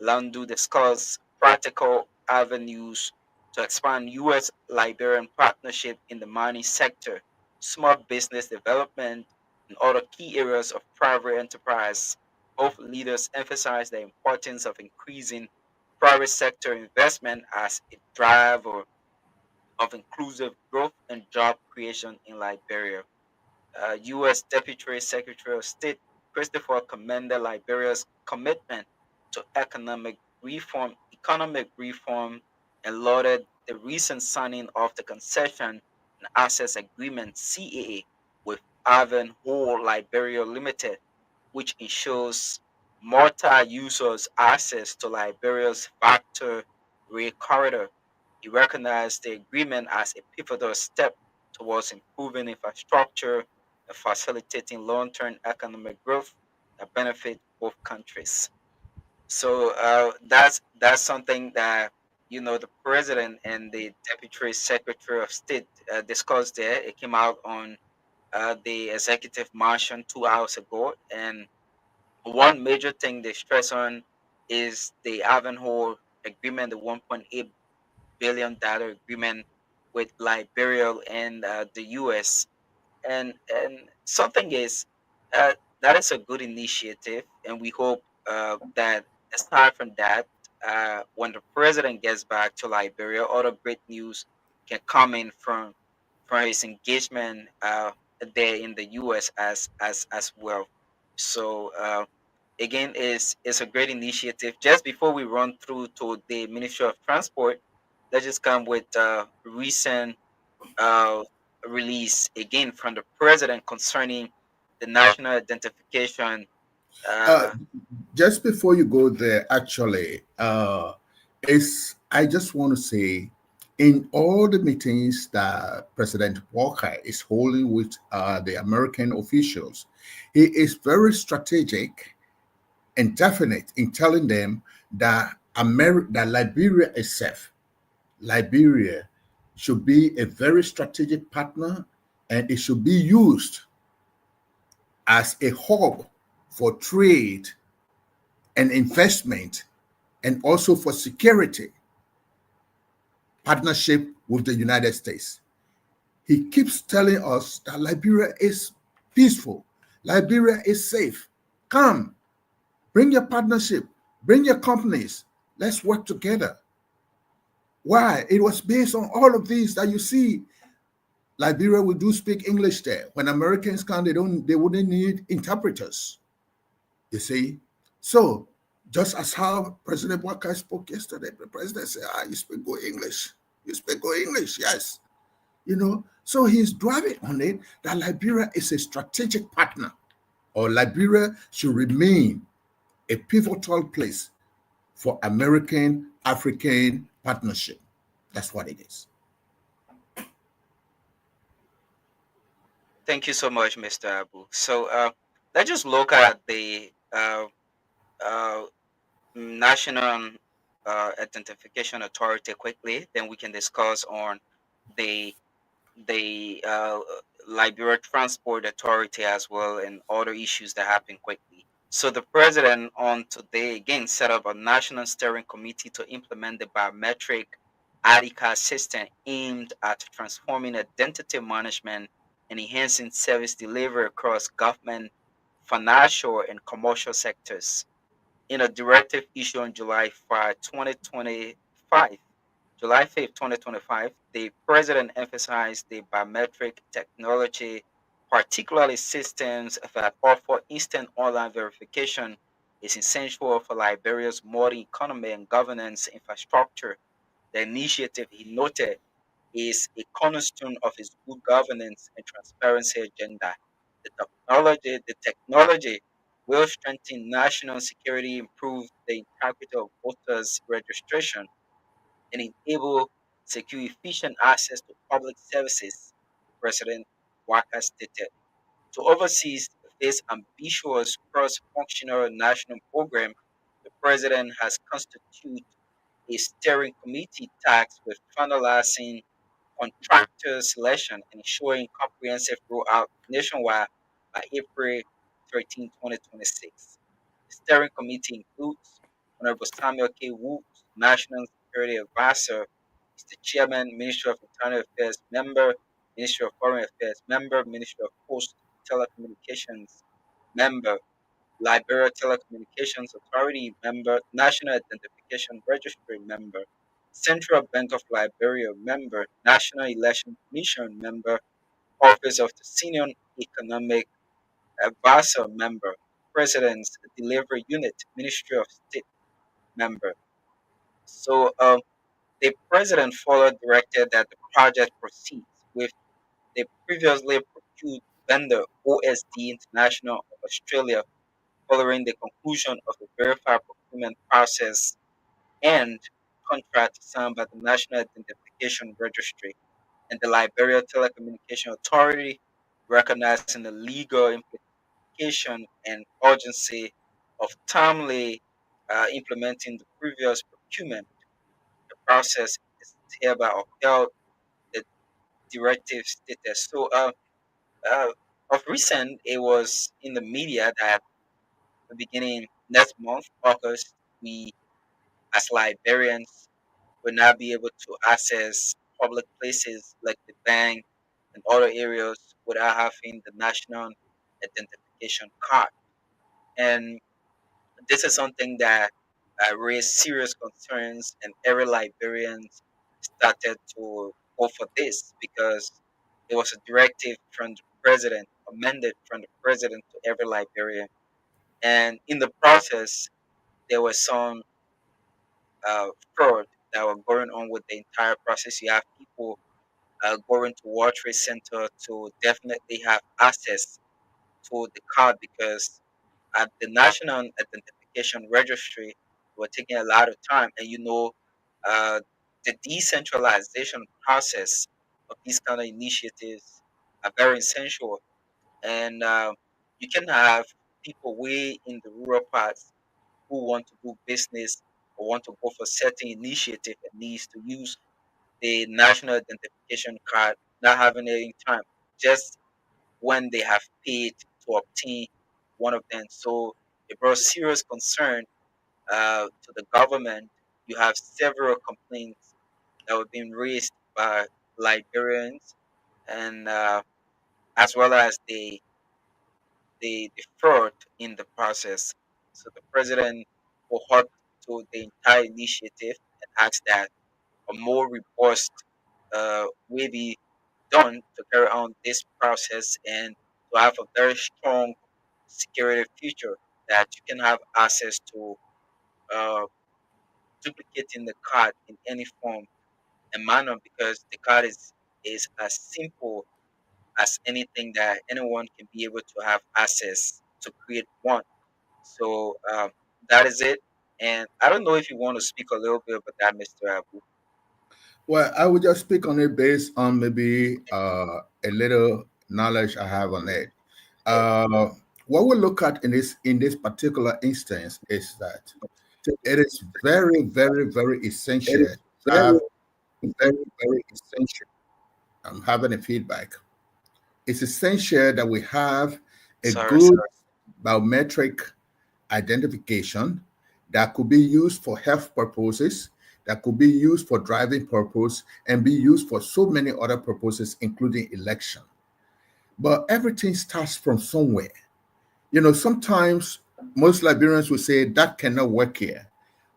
Landu discussed practical avenues to expand U.S. Liberian partnership in the mining sector, small business development, and other key areas of private enterprise. Both leaders emphasized the importance of increasing private sector investment as a driver of inclusive growth and job creation in Liberia. U.S. Deputy Secretary of State Christopher commended Liberia's commitment to economic reform, and lauded the recent signing of the Concession and Access Agreement (CAA) with Ivanhoe Liberia Limited, which ensures multi-users access to Liberia's Vector Rail Corridor. He recognized the agreement as a pivotal step towards improving infrastructure and facilitating long-term economic growth that benefit both countries. So that's something that the president and the deputy secretary of state discussed there. It came out on the executive mansion 2 hours ago, and one major thing they stress on is the Ivanhoe agreement, the $1.8 billion agreement with Liberia and the U.S. And something is that is a good initiative, and we hope that aside from that, when the president gets back to Liberia, other great news can come in from his engagement there in the U.S. as well. So again, is a great initiative. Just before we run through to the Ministry of Transport, let's just come with recent uh, release again from the president concerning the national identification. Uh, just before you go there, actually, I just want to say, in all the meetings that President Walker is holding with the American officials, he is very strategic and definite in telling them that that Liberia itself, Liberia, should be a very strategic partner, and it should be used as a hub for trade and investment, and also for security partnership with the United States. He keeps telling us that Liberia is peaceful, Liberia is safe. Come, bring your partnership, bring your companies, let's work together. Why? It was based on all of these that you see. Liberia, we do speak English there. When Americans come, they wouldn't need interpreters. You see? So just as how President Walker spoke yesterday, the president said, you speak good English. You speak good English, yes. So he's driving on it that Liberia is a strategic partner, or Liberia should remain a pivotal place for American-African partnership. That's what it is. Thank you so much, Mr. Abu. So let's just look at the National Identification Authority quickly. Then we can discuss on the Liberia Transport Authority as well, and other issues that happen quickly. So the president on today again set up a national steering committee to implement the biometric ID card system aimed at transforming identity management and enhancing service delivery across government, financial, and commercial sectors. In a directive issued on July 5th, 2025, the president emphasized the biometric technology, particularly systems that offer instant online verification, is essential for Liberia's modern economy and governance infrastructure. The initiative, he noted, is a cornerstone of his good governance and transparency agenda. The technology will strengthen national security, improve the integrity of voters' registration, and enable secure, efficient access to public services, President Waka stated. To oversee this ambitious cross-functional national program, the president has constituted a steering committee tasked with finalizing contractor selection and ensuring comprehensive rollout nationwide by April 13, 2026. The steering committee includes Honorable Samuel K. Woods, National Security Advisor, Mr. Chairman, Ministry of Internal Affairs member, Ministry of Foreign Affairs member, Ministry of Post Telecommunications member, Liberia Telecommunications Authority member, National Identification Registry member, Central Bank of Liberia member, National Election Commission member, Office of the Senior Economic Advisor member, President's Delivery Unit, Ministry of State member. So the president further directed that the project proceeds with the previously procured vendor OSD International of Australia following the conclusion of the verified procurement process and contract signed by the National Identification Registry and the Liberia Telecommunication Authority, recognizing the legal implication and urgency of timely implementing the previous procurement. The process is hereby upheld, the directive stated. So, of recent, it was in the media that beginning next month, August, we as Liberians will now be able to access public places like the bank and other areas without having the national identification card. And this is something that raised serious concerns, and every Liberian started to go for this because it was a directive from the president, amended from the president to every Liberian. And in the process, there was some fraud that were going on with the entire process. You have people going to World Trade Center to definitely have access to the card because at the National Identification Registry were taking a lot of time, and uh, the decentralization process of these kind of initiatives are very essential, and you can have people way in the rural parts who want to do business or want to go for certain initiative and needs to use the national identification card, not having it in time, just when they have paid to obtain one of them. So it brought serious concern to the government. You have several complaints that were being raised by Liberians, and as well as the fraud in the process. So the president will hold to the entire initiative and asked that a more robust will be done to carry on this process and to have a very strong security feature that you can have access to uh, duplicating the card in any form and manner because the card is as simple as anything that anyone can be able to have access to create one. So that is it. And I don't know if you want to speak a little bit about that, Mr. Abu. Well, I would just speak on it based on maybe a little knowledge I have on it. What we look at in this particular instance is that it is very, very, very essential. Very essential. I'm having a feedback. It's essential that we have a good biometric identification that could be used for health purposes, that could be used for driving purpose, and be used for so many other purposes, including election. but everything starts from somewhere. You know, sometimes most Liberians will say that cannot work here.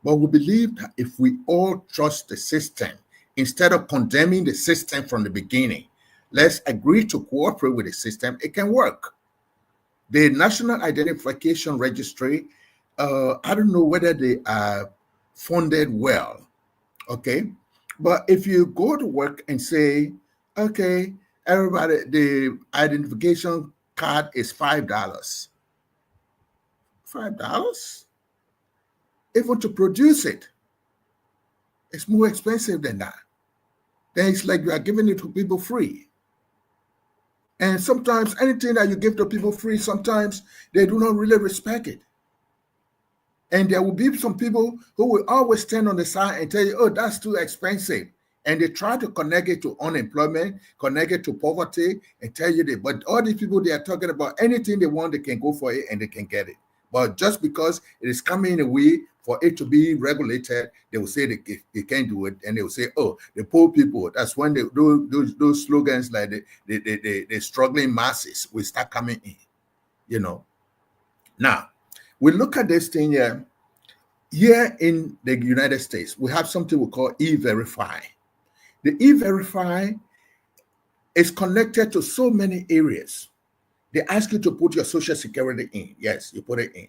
But we believe that if we all trust the system, instead of condemning the system from the beginning, let's agree to cooperate with the system, it can work. The National Identification Registry, I don't know whether they are funded well, okay? But if you go to work and say, okay, everybody, the identification card is $5. $5? Even to produce it, it's more expensive than that. Then it's like you are giving it to people free. And sometimes anything that you give to people free, sometimes they do not really respect it. And there will be some people who will always stand on the side and tell you, oh, that's too expensive. And they try to connect it to unemployment, connect it to poverty, and tell you that. But all these people, they are talking about anything they want, they can go for it and they can get it. But just because it is coming in a way for it to be regulated, they will say they can't do it. And they will say, oh, the poor people, that's when those slogans like the struggling masses will start coming in, you know. Now, we look at this thing here. Here in the United States, we have something we call E-Verify. The E-Verify is connected to so many areas. They ask you to put your social security in. Yes, you put it in.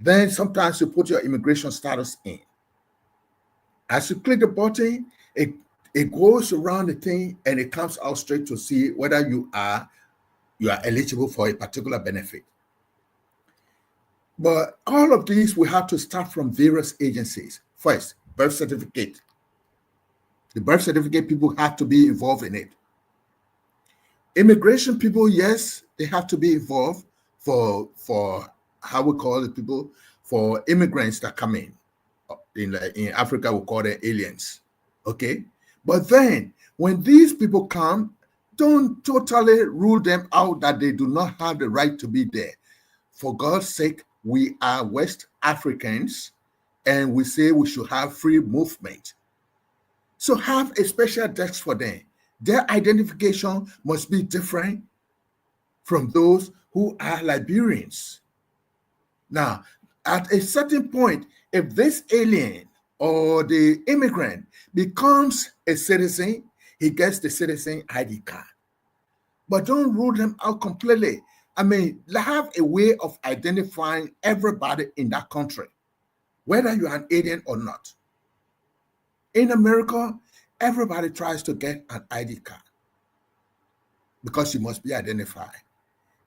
Then sometimes you put your immigration status in. As you click the button, it goes around the thing and it comes out straight to see whether you are eligible for a particular benefit. But all of these, we have to start from various agencies. First, birth certificate. The birth certificate people have to be involved in it. Immigration people, yes, they have to be involved for how we call it, people, for immigrants that come in. In Africa, we call them aliens. Okay? But then, when these people come, don't totally rule them out that they do not have the right to be there. For God's sake, we are West Africans, and we say we should have free movement. So have a special desk for them. Their identification must be different from those who are Liberians. Now, at a certain point, if this alien or the immigrant becomes a citizen, he gets the citizen ID card. But don't rule them out completely. I mean, have a way of identifying everybody in that country, whether you're an alien or not. In America, everybody tries to get an ID card because you must be identified.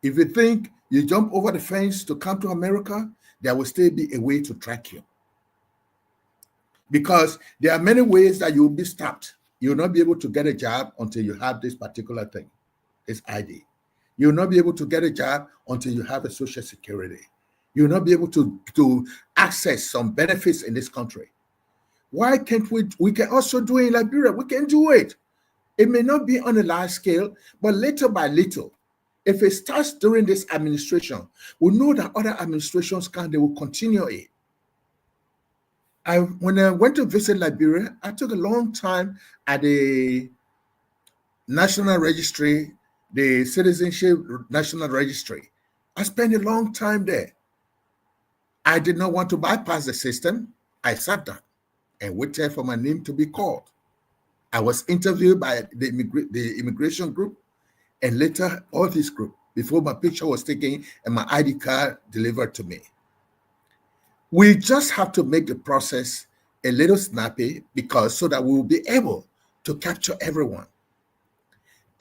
If you think you jump over the fence to come to America, there will still be a way to track you. Because there are many ways that you will be stopped. You will not be able to get a job until you have this particular thing, this ID. You will not be able to get a job until you have a social security. You will not be able to access some benefits in this country. Why can't we? We can also do it in Liberia. We can do it. It may not be on a large scale, but little by little, if it starts during this administration, we know that other administrations they will continue it. When I went to visit Liberia, I took a long time at the National Registry, the Citizenship National Registry. I spent a long time there. I did not want to bypass the system. I sat down and waited for my name to be called. I was interviewed by the immigration group and later all this group before my picture was taken and my ID card delivered to me. We just have to make the process a little snappy so that we will be able to capture everyone.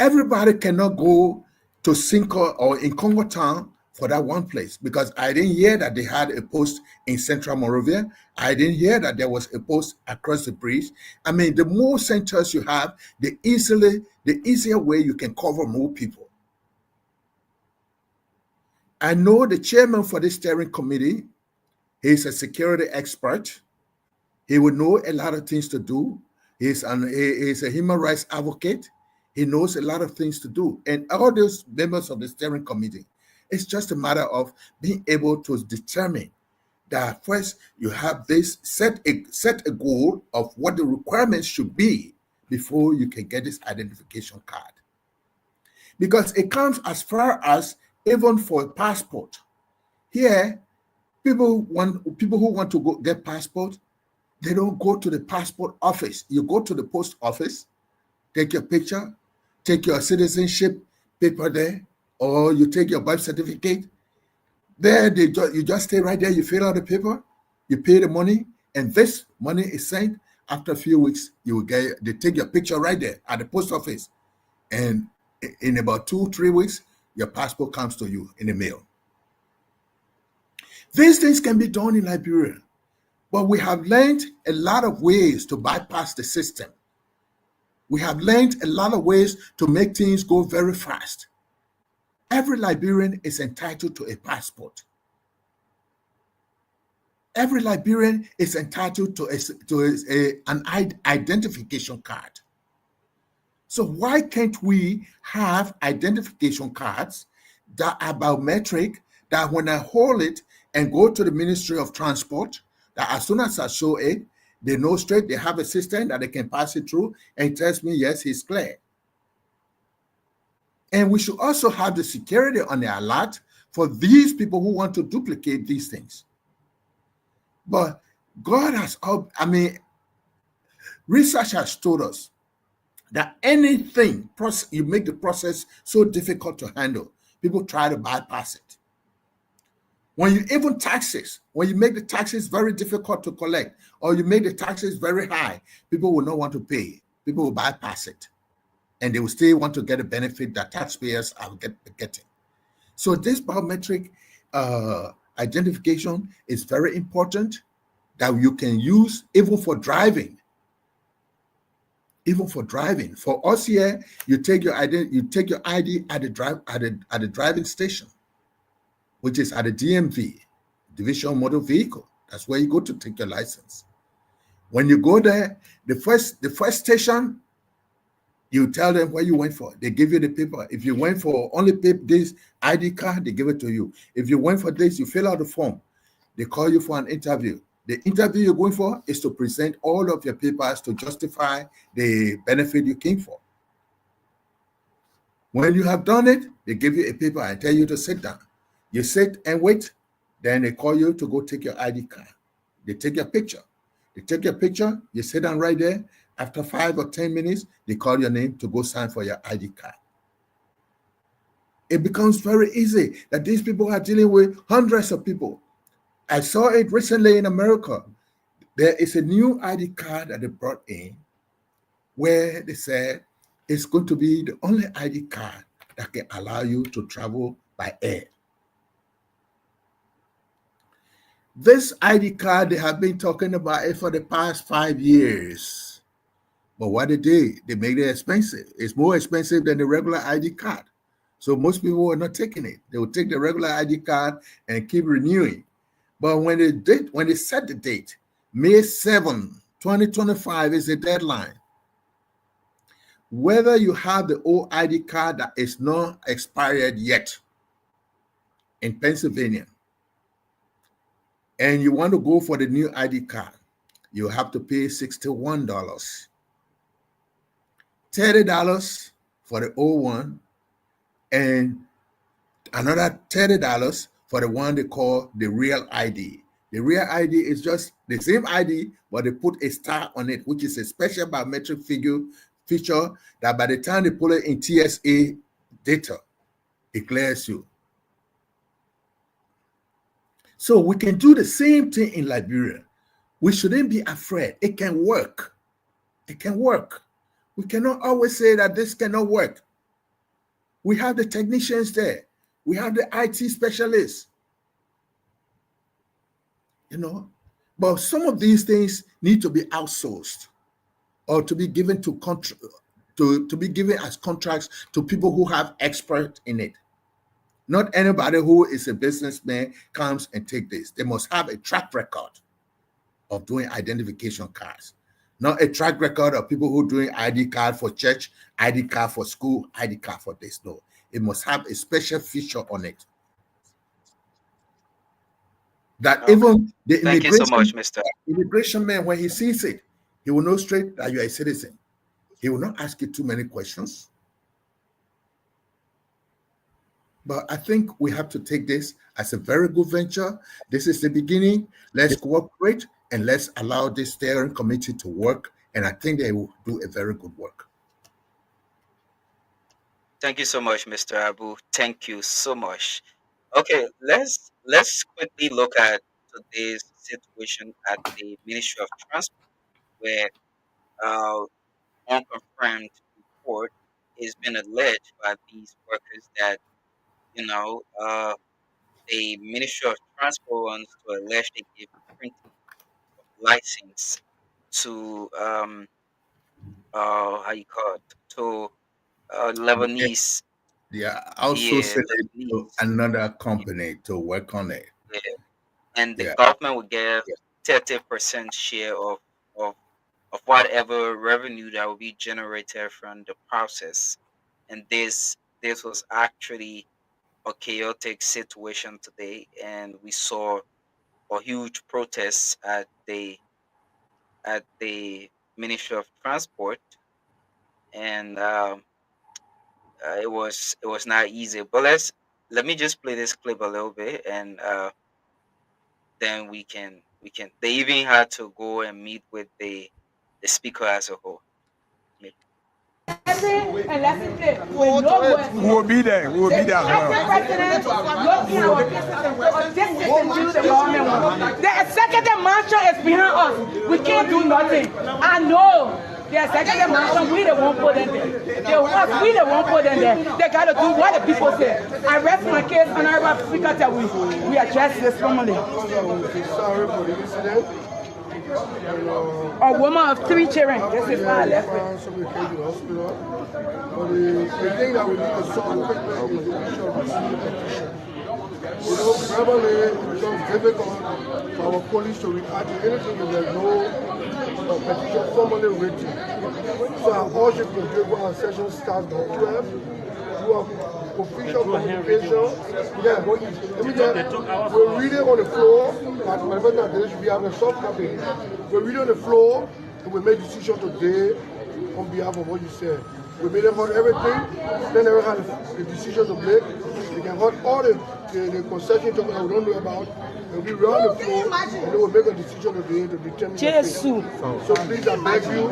Everybody cannot go to Cinco or in Congo Town for that one place because I didn't hear that they had a post in Central Monrovia. I didn't hear that there was a post across the bridge. I mean, the more centers you have, the easier way you can cover more people. I know the chairman for this steering committee. He's a security expert. He will know a lot of things to do. He's a human rights advocate. He knows a lot of things to do. And all those members of the steering committee, it's just a matter of being able to determine that first you have this, set a goal of what the requirements should be before you can get this identification card. because it comes as far as even for a passport. Here, people who want to go get passport, they don't go to the passport office. You go to the post office, take your picture, take your citizenship paper there, or you take your birth certificate. There, you just stay right there. You fill out the paper, you pay the money, and this money is sent. After a few weeks, they take your picture right there at the post office, and in about 2-3 weeks, your passport comes to you in the mail. These things can be done in Liberia, but we have learned a lot of ways to bypass the system. We have learned a lot of ways to make things go very fast. Every Liberian is entitled to a passport. Every Liberian is entitled to an identification card. So why can't we have identification cards that are biometric, that when I hold it and go to the Ministry of Transport, that as soon as I show it, they know straight, they have a system that they can pass it through and it tells me, yes, he's clear. And we should also have the security on the alert for these people who want to duplicate these things. But God has, research has told us that anything, you make the process so difficult to handle, people try to bypass it. When you even taxes, when you make the taxes very difficult to collect, or you make the taxes very high, people will not want to pay. People will bypass it. And they will still want to get a benefit that taxpayers are getting. So this biometric identification is very important, that you can use even for driving. Even for driving. For us here, you take your ID at the driving station, which is at the DMV, Division Motor Vehicle. That's where you go to take your license. When you go there, the first station, you tell them what you went for. They give you the paper. If you went for only this ID card, they give it to you. If you went for this, you fill out the form. They call you for an interview. The interview you're going for is to present all of your papers to justify the benefit you came for. When you have done it, they give you a paper and tell you to sit down. You sit and wait. Then they call you to go take your ID card. They take your picture. They take your picture. You sit down right there. After 5 or 10 minutes, they call your name to go sign for your ID card. It becomes very easy that these people are dealing with hundreds of people. I saw it recently in America. There is a new ID card that they brought in where they said it's going to be the only ID card that can allow you to travel by air. This ID card, they have been talking about it for the past 5 years. But what they made it expensive. It's more expensive than the regular ID card. So most people are not taking it. They will take the regular ID card and keep renewing. But when they set the date, May 7, 2025 is the deadline. Whether you have the old ID card that is not expired yet in Pennsylvania, and you want to go for the new ID card, you have to pay $61. $30 for the old one, and another $30 for the one they call the real ID. The real ID is just the same ID, but they put a star on it, which is a special biometric feature that by the time they put it in TSA data, it clears you. So we can do the same thing in Liberia. We shouldn't be afraid. It can work. It can work. We cannot always say that this cannot work. We have the technicians there. We have the IT specialists. But some of these things need to be outsourced or to be given to be given as contracts to people who have expert in it. Not anybody who is a businessman comes and take this. They must have a track record of doing identification cards. Not a track record of people who are doing ID card for church, ID card for school, ID card for this. No, it must have a special feature on it. That even the Thank you so much, Mr. immigration man, when he sees it, he will know straight that you are a citizen. He will not ask you too many questions. But I think we have to take this as a very good venture. This is the beginning. Let's cooperate and let's allow this steering committee to work. And I think they will do a very good work. Thank you so much, Mr. Abu. Thank you so much. Okay, let's quickly look at today's situation at the Ministry of Transport, where uh, unconfirmed report has been alleged by these workers that you know the Ministry of Transport wants to allegedly give printing license to how you call it, to Lebanese. Yeah, also Yeah, send it to Lebanese. another company to work on it. Yeah. And the Yeah. government would get 30% share of of whatever revenue that will be generated from the process. And this was actually a chaotic situation today, and we saw a huge protest at the Ministry of Transport, and it was not easy. But let me just play this clip a little bit, and then we can. They even had to go and meet with the speaker as a whole. And lesson play. We will be there. We will be there. President looking at our business and do the government one. The executive mansion is behind us. We can't do nothing. I know the executive mansion, we the one put them there. We the one put them there. They got to do what the people say. I rest my case, Honorable Speaker, that we address this formally. Sorry for the incident. A woman of 3 children. This is my left with. Somebody came to the hospital. But the thing that we need to solve quickly is the issue of receiving petition. You know, normally it becomes difficult for our police to react to anything if there's no petition formally written. So I urge you to do our session starts by 12. Do a official communication. Yeah, let me tell you, we're reading on the floor. My friend should be having a soft copy. We're reading on the floor, and we made decision today on behalf of what you said. We made them hold everything, then they had the decision to make. They can hold all the concessions that we don't know about, and we run the floor, and then we'll make a decision today to determine the thing. So please, I beg you,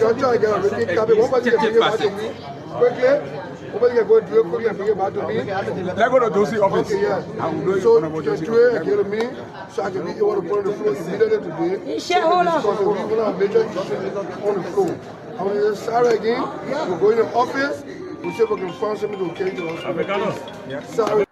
don't try to get a written copy. One person can bring it back to me quickly. Somebody can go do it quickly and bring it back to me. Let's go to Dosi office. Okay, yeah. So you can do it and get to me, so I can be able to put on the floor immediately today. Because we have a major issue on the floor. I'm going to sorry again. We're going to the office. We see if we can find something to carry to the hospital. Sorry.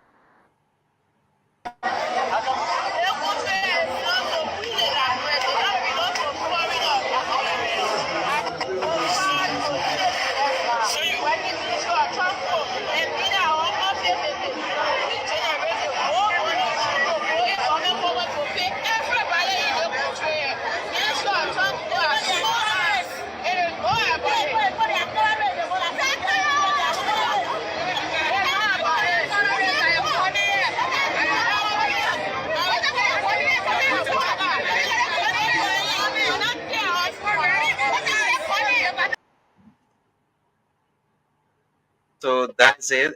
So that's it.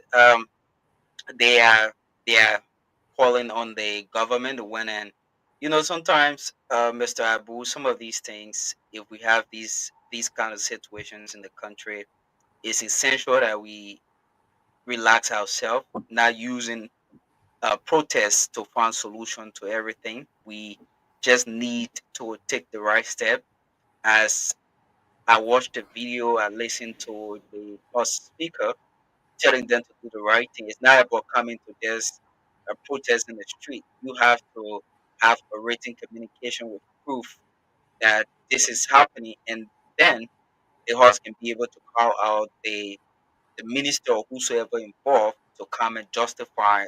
They are calling on the government to win, and sometimes, Mr. Abu, some of these things, if we have these kind of situations in the country, it's essential that we relax ourselves, not using protests to find solution to everything. We just need to take the right step. As I watched the video, I listened to the host speaker telling them to do the right thing. It's not about coming to just a protest in the street. You have to have a written communication with proof that this is happening, and then the host can be able to call out the minister or whosoever involved to come and justify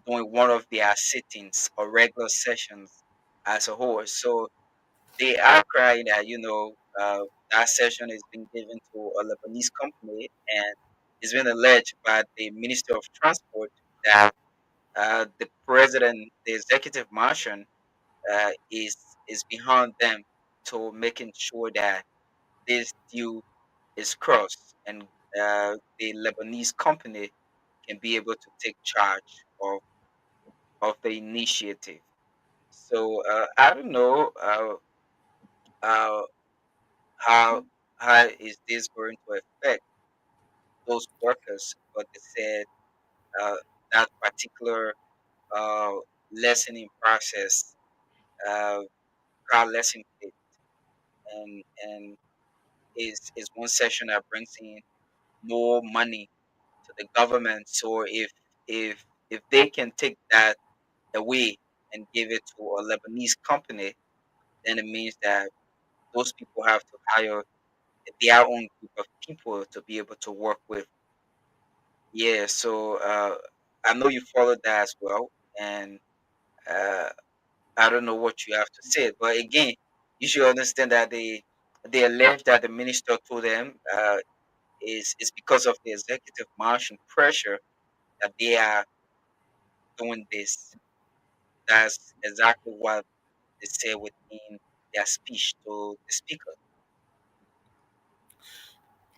doing one of their sittings or regular sessions as a whole. So they are crying that that session is being given to a Lebanese company, and it's been alleged by the Minister of Transport that the president, the executive mansion, is behind them to making sure that this deal is crossed, and the Lebanese company can be able to take charge of the initiative. So I don't know uh, how is this going to affect those workers, but they said uh, that particular uh, lessening process, uh, car lesson kit, and is one section that brings in more money to the government. So if they can take that away and give it to a Lebanese company, then it means that those people have to hire their own group of people to be able to work with. Yeah, so I know you followed that as well, and uh, I don't know what you have to say, but again, you should understand that they allege that the minister told them is because of the executive branch and pressure that they are doing this. That's exactly what they say within their speech to the speaker.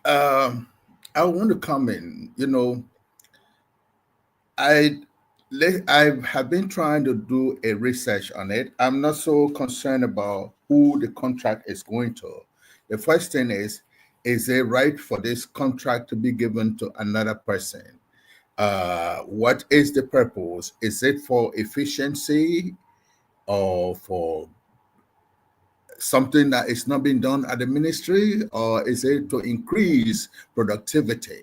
I want to comment. I have been trying to do a research on it. I'm not so concerned about who the contract is going to. The first thing is it right for this contract to be given to another person? What is the purpose? Is it for efficiency or for something that is not being done at the ministry, or is it to increase productivity?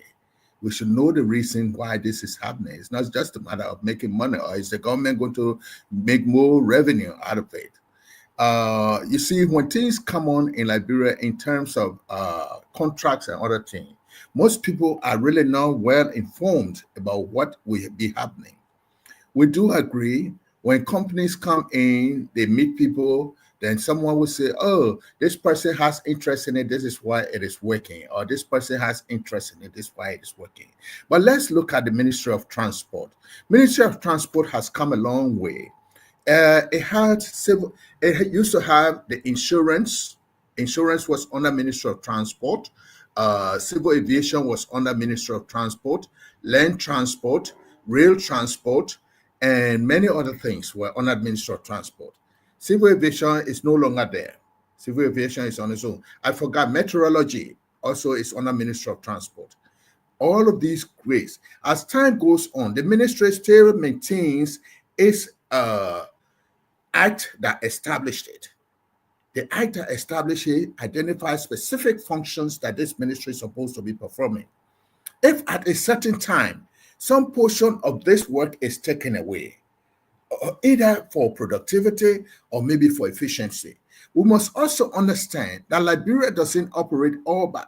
We should know the reason why this is happening. It's not just a matter of making money, or is the government going to make more revenue out of it? You see, when things come on in Liberia in terms of contracts and other things, most people are really not well informed about what will be happening. We do agree when companies come in, they meet people, then someone will say, oh, this person has interest in it, this is why it is working, or this person has interest in it, this is why it is working. But let's look at the Ministry of Transport. Ministry of Transport has come a long way. It used to have the insurance. Insurance was under Ministry of Transport. Civil aviation was under Ministry of Transport. Land transport, rail transport, and many other things were under Ministry of Transport. Civil aviation is no longer there. Civil aviation is on its own. I forgot meteorology also is under Ministry of Transport. All of these ways. As time goes on, the ministry still maintains its act that established it. The act that established it identifies specific functions that this ministry is supposed to be performing. If at a certain time, some portion of this work is taken away, either for productivity or maybe for efficiency, we must also understand that Liberia doesn't operate all by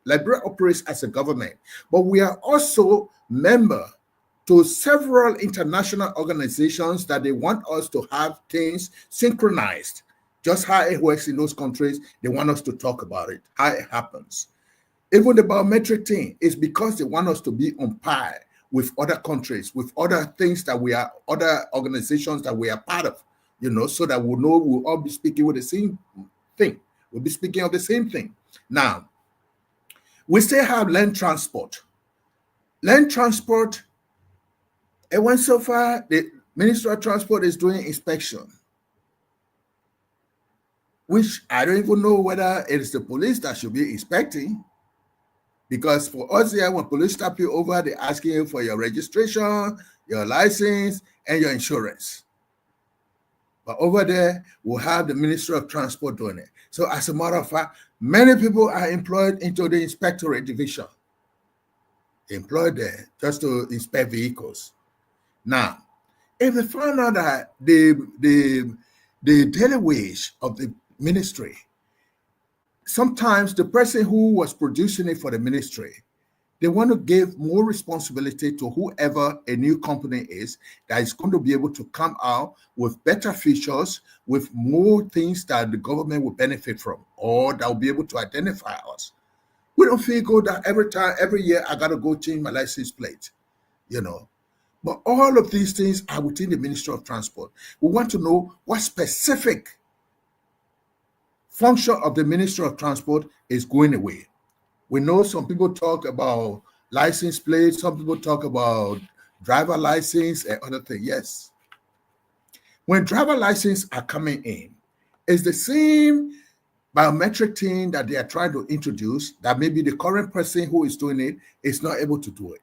Liberia operates as a government, but we are also member to several international organizations that they want us to have things synchronized. Just how it works in those countries, they want us to talk about it, how it happens. Even the biometric thing is because they want us to be on par with other countries, with other things that we are, other organizations that we are part of, so that we'll know we'll all be speaking with the same thing. We'll be speaking of the same thing. Now, we still have land transport. Land transport, it went so far, the Ministry of Transport is doing inspection, which I don't even know whether it is the police that should be inspecting. Because for us here, when police stop you over, they're asking you for your registration, your license, and your insurance. But over there, we'll have the Ministry of Transport doing it. So as a matter of fact, many people are employed into the inspectorate division. Employed there just to inspect vehicles. Now, if they find out that the daily wage of the ministry, sometimes the person who was producing it for the ministry, they want to give more responsibility to whoever a new company is that is going to be able to come out with better features, with more things that the government will benefit from, or that will be able to identify us. We don't feel good that every year I got to go change my license plate, But all of these things are within the Ministry of Transport. We want to know what specific function of the Ministry of Transport is going away. We know some people talk about license plates. Some people talk about driver license and other things. Yes. When driver license are coming in, it's the same biometric thing that they are trying to introduce that maybe the current person who is doing it is not able to do it,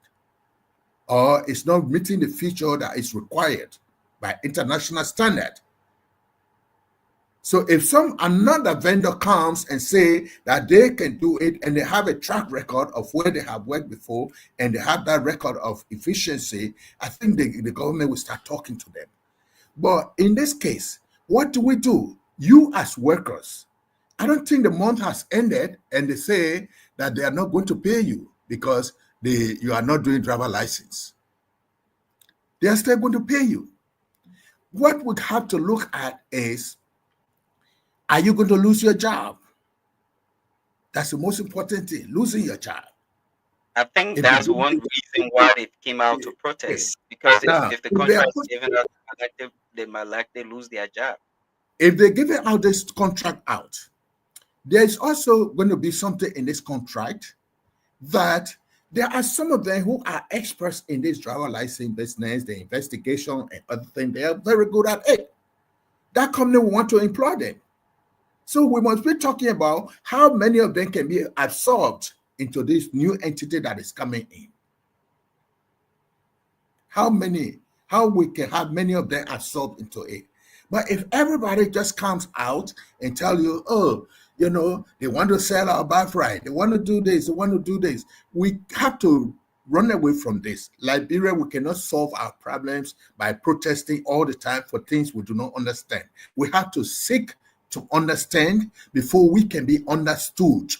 or it's not meeting the feature that is required by international standard. So if another vendor comes and say that they can do it and they have a track record of where they have worked before and they have that record of efficiency, I think the government will start talking to them. But in this case, what do? You as workers, I don't think the month has ended and they say that they are not going to pay you because you are not doing driver license. They are still going to pay you. What we have to look at is, are you going to lose your job? That's the most important thing, losing your job. I think that's one reason why they came out to protest, because if the contract is given out, they might likely lose their job. If they're giving out this contract out, there's also going to be something in this contract that there are some of them who are experts in this driver license business, the investigation and other things. They are very good at it. That company will want to employ them. So we must be talking about how many of them can be absorbed into this new entity that is coming in. How we can have many of them absorbed into it. But if everybody just comes out and tell you, oh, you know, they want to sell our birthright, they want to do this, they want to do this, we have to run away from this. Liberia, we cannot solve our problems by protesting all the time for things we do not understand. We have to seek to understand before we can be understood.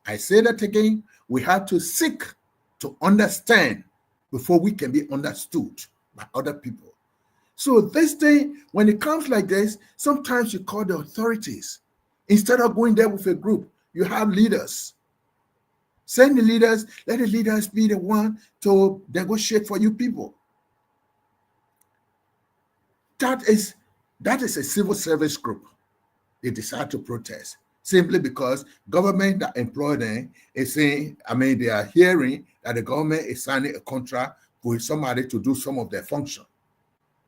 I say that again, we have to seek to understand before we can be understood by other people. So this thing, when it comes like this, sometimes you call the authorities. Instead of going there with a group, you have leaders. Send the leaders, let the leaders be the one to negotiate for you people. That is a civil service group. They decide to protest simply because government that employ them is saying, they are hearing that the government is signing a contract with somebody to do some of their function.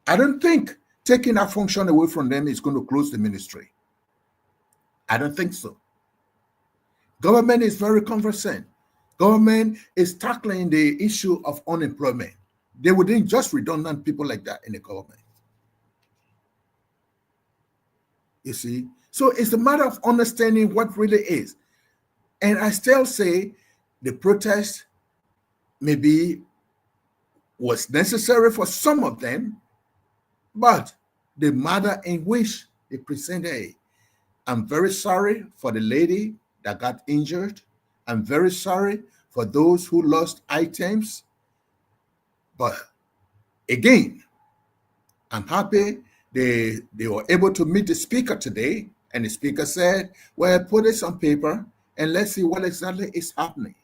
I don't think taking that function away from them is going to close the ministry. I don't think so. Government is very conversant. Government is tackling the issue of unemployment. They wouldn't just redundant people like that in the government. You see? So it's a matter of understanding what really is. And I still say the protest maybe was necessary for some of them, but the manner in which they presented it, I'm very sorry for the lady that got injured. I'm very sorry for those who lost items. But again, I'm happy they were able to meet the speaker today. And the speaker said, well, put this on paper and let's see what exactly is happening.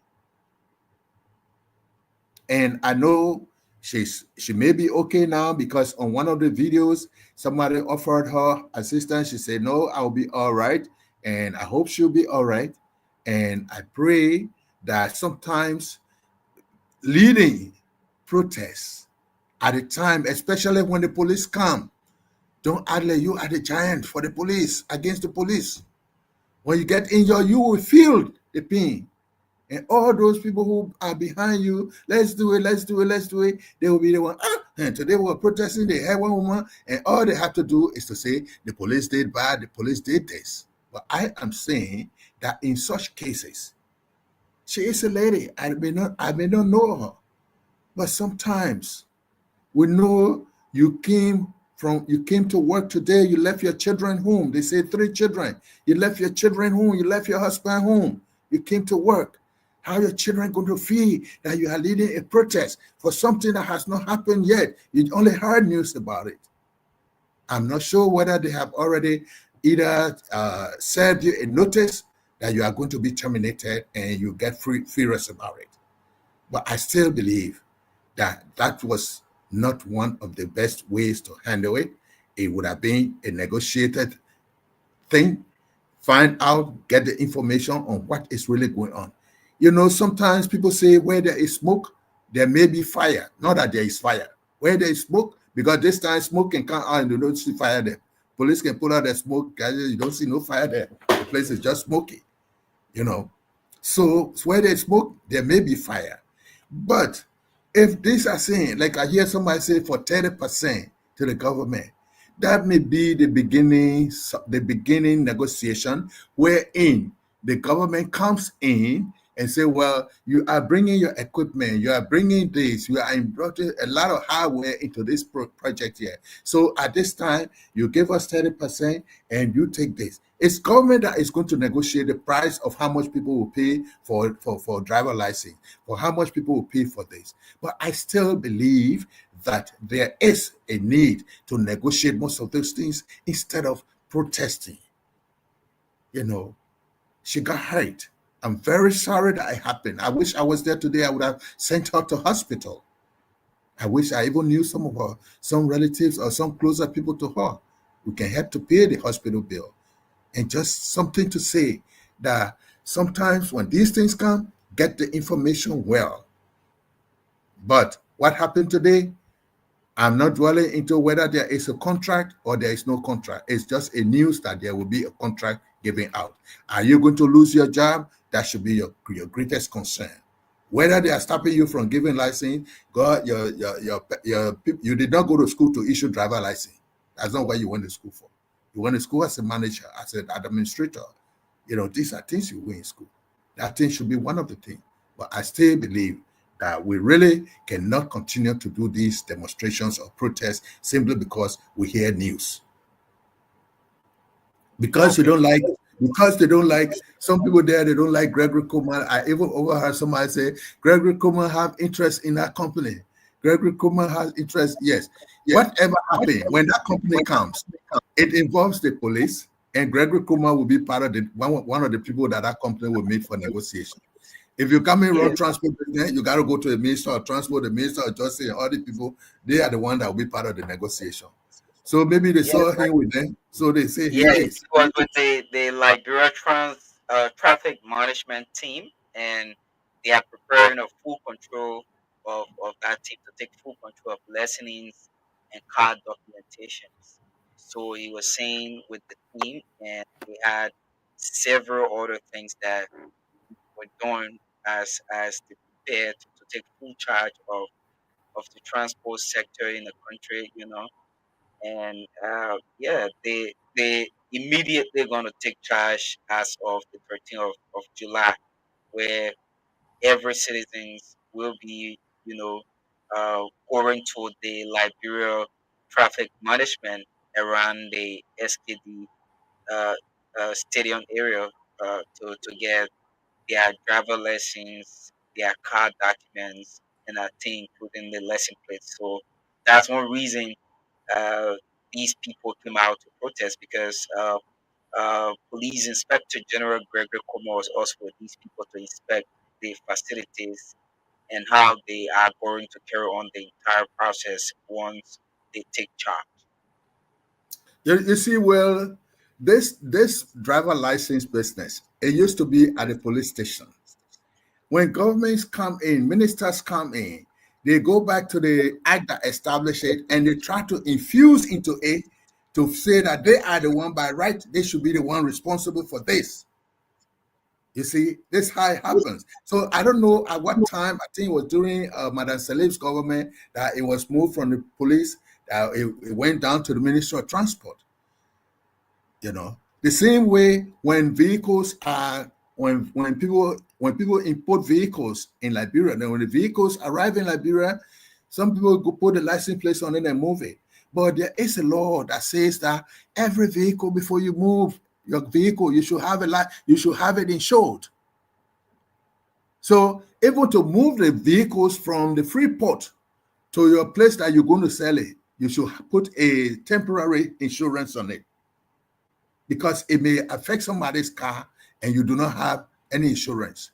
And I know she may be okay now because on one of the videos, somebody offered her assistance. She said, no, I'll be all right. And I hope she'll be all right. And I pray that sometimes leading protests at a time, especially when the police come, don't act like you are the giant for the police, against the police. When you get injured, you will feel the pain. And all those people who are behind you, let's do it, let's do it, let's do it, they will be the one, and today we're protesting, they had one woman, and all they have to do is to say, the police did bad, the police did this. But I am saying that in such cases, she is a lady, I may not know her, but sometimes we know you came to work today, you left your children home. They say 3 children. You left your children home, you left your husband home. You came to work. How are your children going to feel that you are leading a protest for something that has not happened yet? You only heard news about it. I'm not sure whether they have already either served you a notice that you are going to be terminated and you get furious about it. But I still believe that that was not one of the best ways to handle it. It would have been a negotiated thing. Find out, get the information on what is really going on. You know, sometimes people say where there is smoke, there may be fire. Not that there is fire. Where there is smoke, because this time smoke can come out and you don't see fire there. Police can pull out the smoke, guys, you don't see no fire there. The place is just smoky, you know. So where there is smoke, there may be fire. But if these are saying, like I hear somebody say for 30% to the government, that may be the beginning negotiation wherein the government comes in and say, well, you are bringing your equipment, you are bringing this, you are brought a lot of hardware into this project here. So at this time, you give us 30% and you take this. It's government that is going to negotiate the price of how much people will pay for driver license, for how much people will pay for this. But I still believe that there is a need to negotiate most of those things instead of protesting. You know, she got hurt. I'm very sorry that it happened. I wish I was there today. I would have sent her to hospital. I wish I even knew some relatives or some closer people to her who can help to pay the hospital bill. And just something to say that sometimes when these things come, get the information well. But what happened today, I'm not dwelling into whether there is a contract or there is no contract. It's just a news that there will be a contract given out. Are you going to lose your job? That should be your greatest concern. Whether they are stopping you from giving license, you did not go to school to issue driver license. That's not what you went to school for. You went to school as a manager, as an administrator. You know, these are things you win in school. That thing should be one of the things. But I still believe that we really cannot continue to do these demonstrations or protests simply because we hear news. Because they don't like some people there, they don't like Gregory Coleman. I even overheard somebody say, Gregory Coleman have interest in that company. Gregory Coleman has interest, yes. Whatever happens, when that company comes, it involves the police, and Gregory Coleman will be part of one of the people that company will meet for negotiation. If you come in road transport business, you got to go to the Minister of Transport, the Minister of Justice, and all the people. They are the ones that will be part of the negotiation. So maybe they saw him with them. So they say, it was with the Liberia traffic management team, and they are preparing a full control of that team to take full control of lessons and car documentations. So he was saying with the team, and they had several other things that were done as they prepared to take full charge of the transport sector in the country, you know. And they immediately going to take charge as of the 13th of July, where every citizens will be, going to the Liberia traffic management around the SKD stadium area to get their driver license, their car documents, and I think including the license plate. So that's one reason these people came out to protest, because Police Inspector General Gregory Coleman was also with these people to inspect the facilities and how they are going to carry on the entire process once they take charge. You see, well, this driver license business, it used to be at the police station. When governments come in, ministers come in, they go back to the act that established it, and they try to infuse into it to say that they are the one by right, they should be the one responsible for this. You see, this is how it happens. So I don't know at what time, I think it was during Madam Salif's government, that it was moved from the police, it went down to the Ministry of Transport. You know, the same way when vehicles are, when people import vehicles in Liberia, then when the vehicles arrive in Liberia, some people go put the license plate on it and move it. But there is a law that says that every vehicle, before you move your vehicle, you should have it insured. So able to move the vehicles from the free port to your place that you're going to sell it, you should put a temporary insurance on it, because it may affect somebody's car and you do not have any insurance.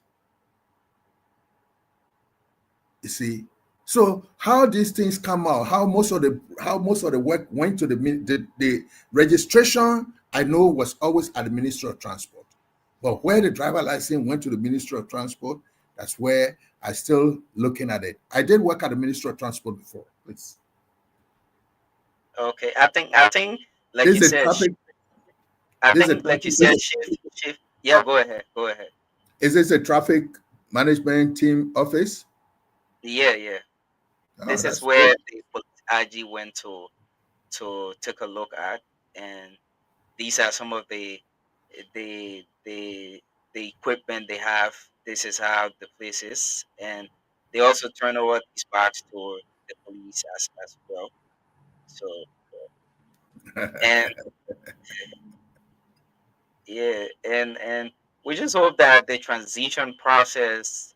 You see, so how these things come out, how most of the work went to the registration, I know, was always at the Ministry of Transport. But where the driver license went to the Ministry of Transport, That's where I still looking at it. I did work at the Ministry of Transport before. Please. Okay, I think like This you is a said, traffic. I This is a think like you traffic. said, shift. Yeah, go ahead. Is this a traffic management team office? Yeah. Oh, This is that's where good. the IG went to take a look at, and these are some of the the the the equipment they have. This is how the place is, and they also turn over these bags to the police as well. So and yeah, and we just hope that the transition process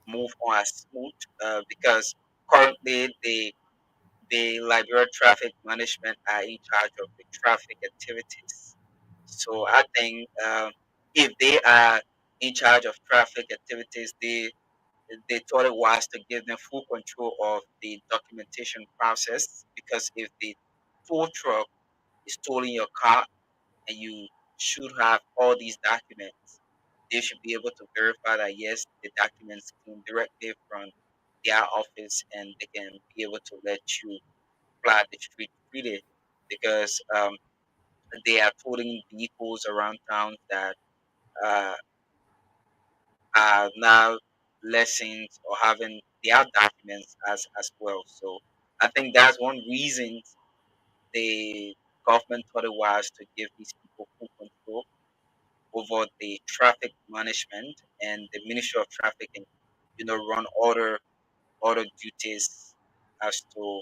move on as smooth, because currently the Liberia Traffic Management are in charge of the traffic activities. So I think if they are in charge of traffic activities, they thought it wise to give them full control of the documentation process, because if the tow truck is towing your car and you should have all these documents, they should be able to verify that yes, the documents came directly from their office, and they can be able to let you fly the street freely, because they are towing vehicles around town that uh, are now licensed or having their documents as well. So I think that's one reason the government thought it wise to give these people full control over the traffic management, and the Ministry of Traffic and run other duties as to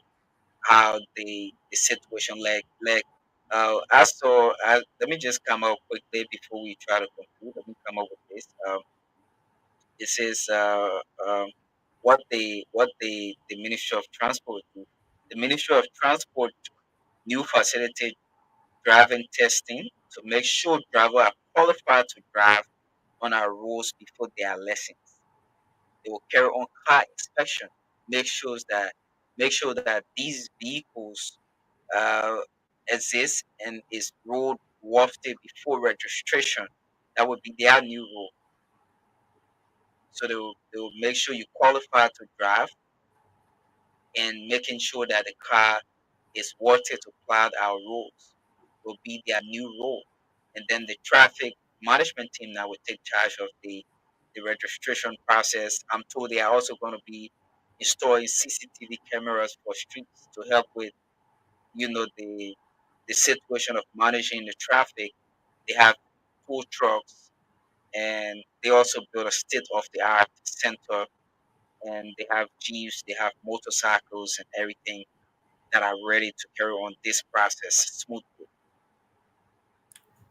how the situation I saw. Let me just come up quickly before we try to conclude. Let me come up with this. This is what the Ministry of Transport do. The Ministry of Transport new facilitate driving testing to make sure drivers are qualified to drive on our roads before they are licensed. They will carry on car inspection, make sure that these vehicles uh, exist and is road worthy before registration. That would be their new rule. So they will make sure you qualify to drive, and making sure that the car is worthy to plow our roads will be their new role. And then the traffic management team now will take charge of the registration process. I'm told they are also going to be installing CCTV cameras for streets to help with the situation of managing the traffic. They have food trucks, and they also built a state of the art center, and they have jeeps, they have motorcycles and everything that are ready to carry on this process smoothly.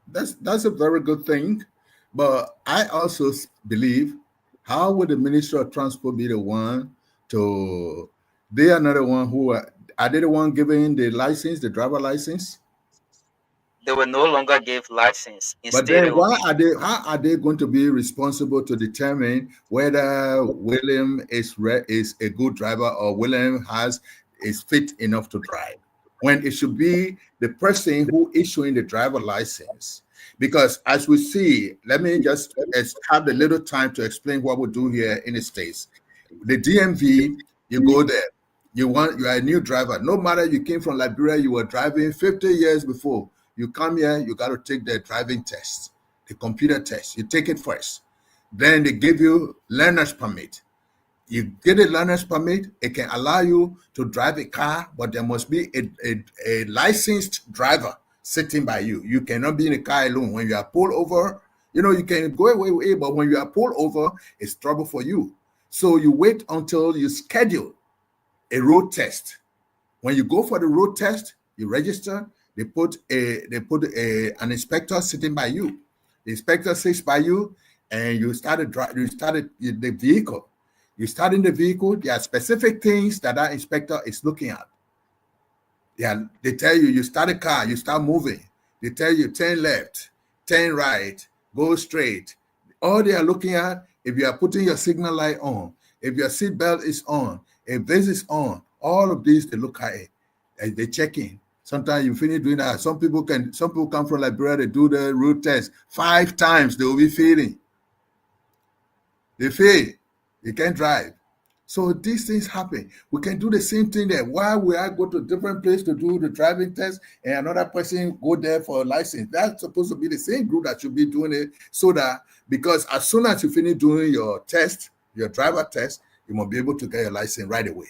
That's a very good thing, but I also believe, how would the Ministry of Transport be the one to? They are not the one who are they the one giving the license, the driver license? They will no longer give license. But Instead, then how are they going to be responsible to determine whether William is a good driver or William is fit enough to drive, when it should be the person who issuing the driver license? Because as we see, let me just have a little time to explain what we do here in the States. The DMV, you go there, you are a new driver. No matter you came from Liberia, you were driving 50 years before. You come here, you got to take the driving test, the computer test. You take it first. Then they give you learner's permit. You get a learner's permit, it can allow you to drive a car, but there must be a licensed driver sitting by you. You cannot be in a car alone. When you are pulled over, you can go away, but when you are pulled over, it's trouble for you. So you wait until you schedule a road test. When you go for the road test, you register. They put an inspector sitting by you. The inspector sits by you, and you started the vehicle. You start in the vehicle. There are specific things that inspector is looking at. They tell you start a car, you start moving. They tell you turn left, turn right, go straight. All they are looking at, if you are putting your signal light on, if your seat belt is on, if this is on, all of these they look at it. They check in. Sometimes you finish doing that. Some people come from Liberia, they do the road test 5 times, they will be failing. They fail. You can't drive. So these things happen. We can do the same thing there. Why would I go to a different place to do the driving test and another person go there for a license? That's supposed to be the same group that should be doing it, so that, because as soon as you finish doing your test, your driver test, you must be able to get your license right away.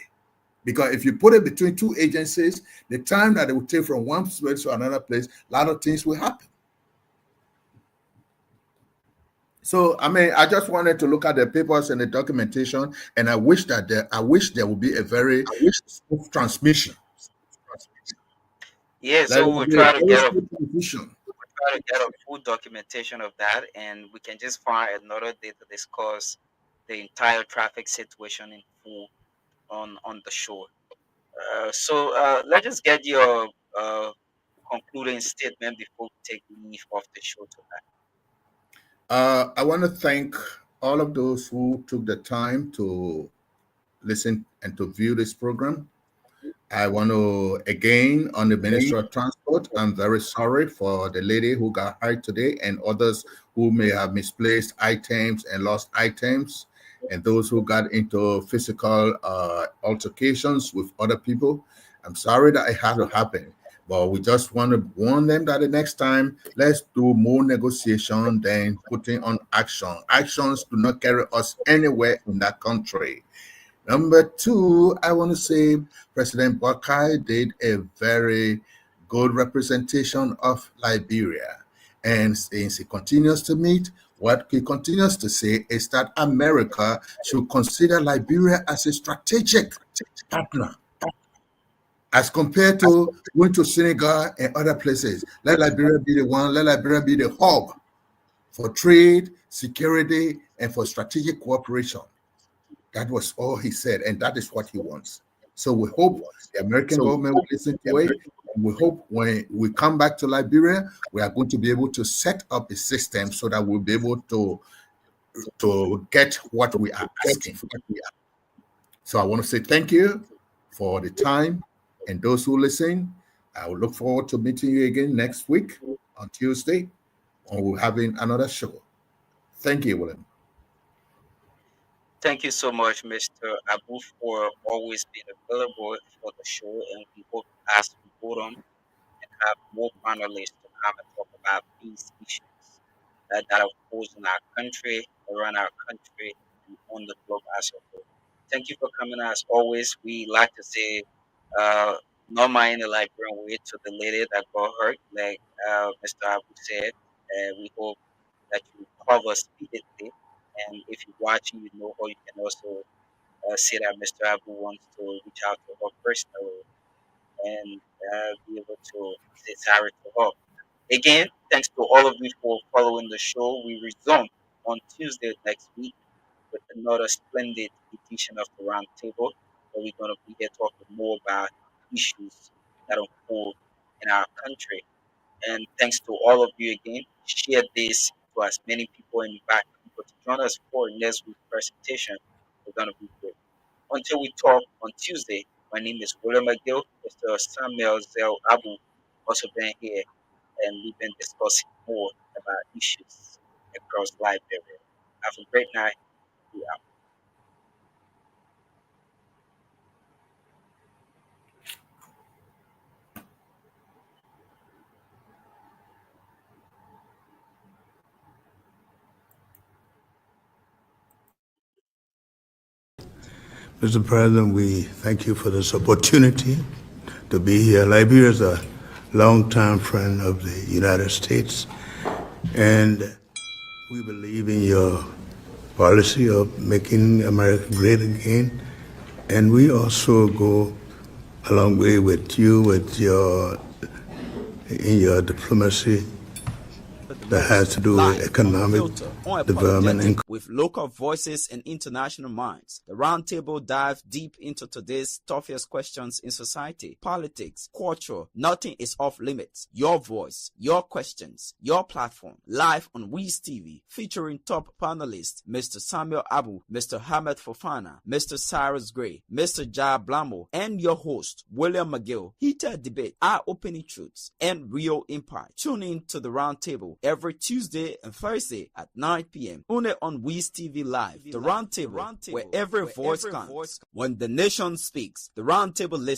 Because if you put it between two agencies, the time that it will take from one place to another place, a lot of things will happen. So, I mean, I just wanted to look at the papers and the documentation, and I wish that there would be a very smooth transmission. Yeah, so we'll try to get a full documentation of that, and we can just find another day to discuss the entire traffic situation in full on the show. So let's just get your concluding statement before we take leave of the show tonight. I want to thank all of those who took the time to listen and to view this program. I want to, again, on the Ministry of Transport, I'm very sorry for the lady who got hurt today and others who may have misplaced items and lost items, and those who got into physical altercations with other people. I'm sorry that it had to happen. But we just want to warn them that the next time, let's do more negotiation than putting on action. Actions do not carry us anywhere in that country. Number two, I want to say President Boakai did a very good representation of Liberia. And since he continues to meet, what he continues to say is that America should consider Liberia as a strategic partner, as compared to going to Senegal and other places. Let Liberia be the one, let Liberia be the hub for trade, security, and for strategic cooperation. That was all he said, and that is what he wants. So we hope the American government will listen to it. And we hope when we come back to Liberia, we are going to be able to set up a system so that we'll be able to get what we are asking for. So I want to say thank you for the time. And those who listen, I will look forward to meeting you again next week on Tuesday, and we're having another show. Thank you, William. Thank you so much, Mr. Abu, for always being available for the show. And we hope as we go on and have more panelists to come and talk about these issues that are posed in our country, around our country, and on the globe as a whole. Thank you for coming. As always, we like to say, not mind the Liberian way to the lady that got hurt, like Mr. Abu said. We hope that you recover speedily. And if you're watching, you know how you can also say that Mr. Abu wants to reach out to her personally and be able to say sorry to her. Again, thanks to all of you for following the show. We resume on Tuesday next week with another splendid edition of the Round Table, where we're going to be here talking more about issues that unfold in our country. And thanks to all of you again. Share this to as many people and invite people to join us for next week's presentation. We're going to be great. Until we talk on Tuesday, my name is William McGill. Mr. Samuel Zell Abu also been here, and we've been discussing more about issues across Liberia. Have a great night. We out. Mr. President, we thank you for this opportunity to be here. Liberia is a longtime friend of the United States, and we believe in your policy of making America great again. And we also go a long way with you in your diplomacy that has to do with economic development. With local voices and international minds, the Roundtable dive deep into today's toughest questions in society, politics, culture. Nothing is off limits. Your voice, your questions, your platform. Live on Wiz TV, featuring top panelists Mr. Samuel Abu, Mr. Hamed Fofana, Mr. Cyrus Gray, Mr. Jai Blamo, and your host, William McGill. Heated debate, eye-opening truths, and real impact. Tune in to the Roundtable every every Tuesday and Thursday at 9 p.m. only on Wiz TV Live, the Roundtable, where every voice counts. When the nation speaks, the Roundtable listens.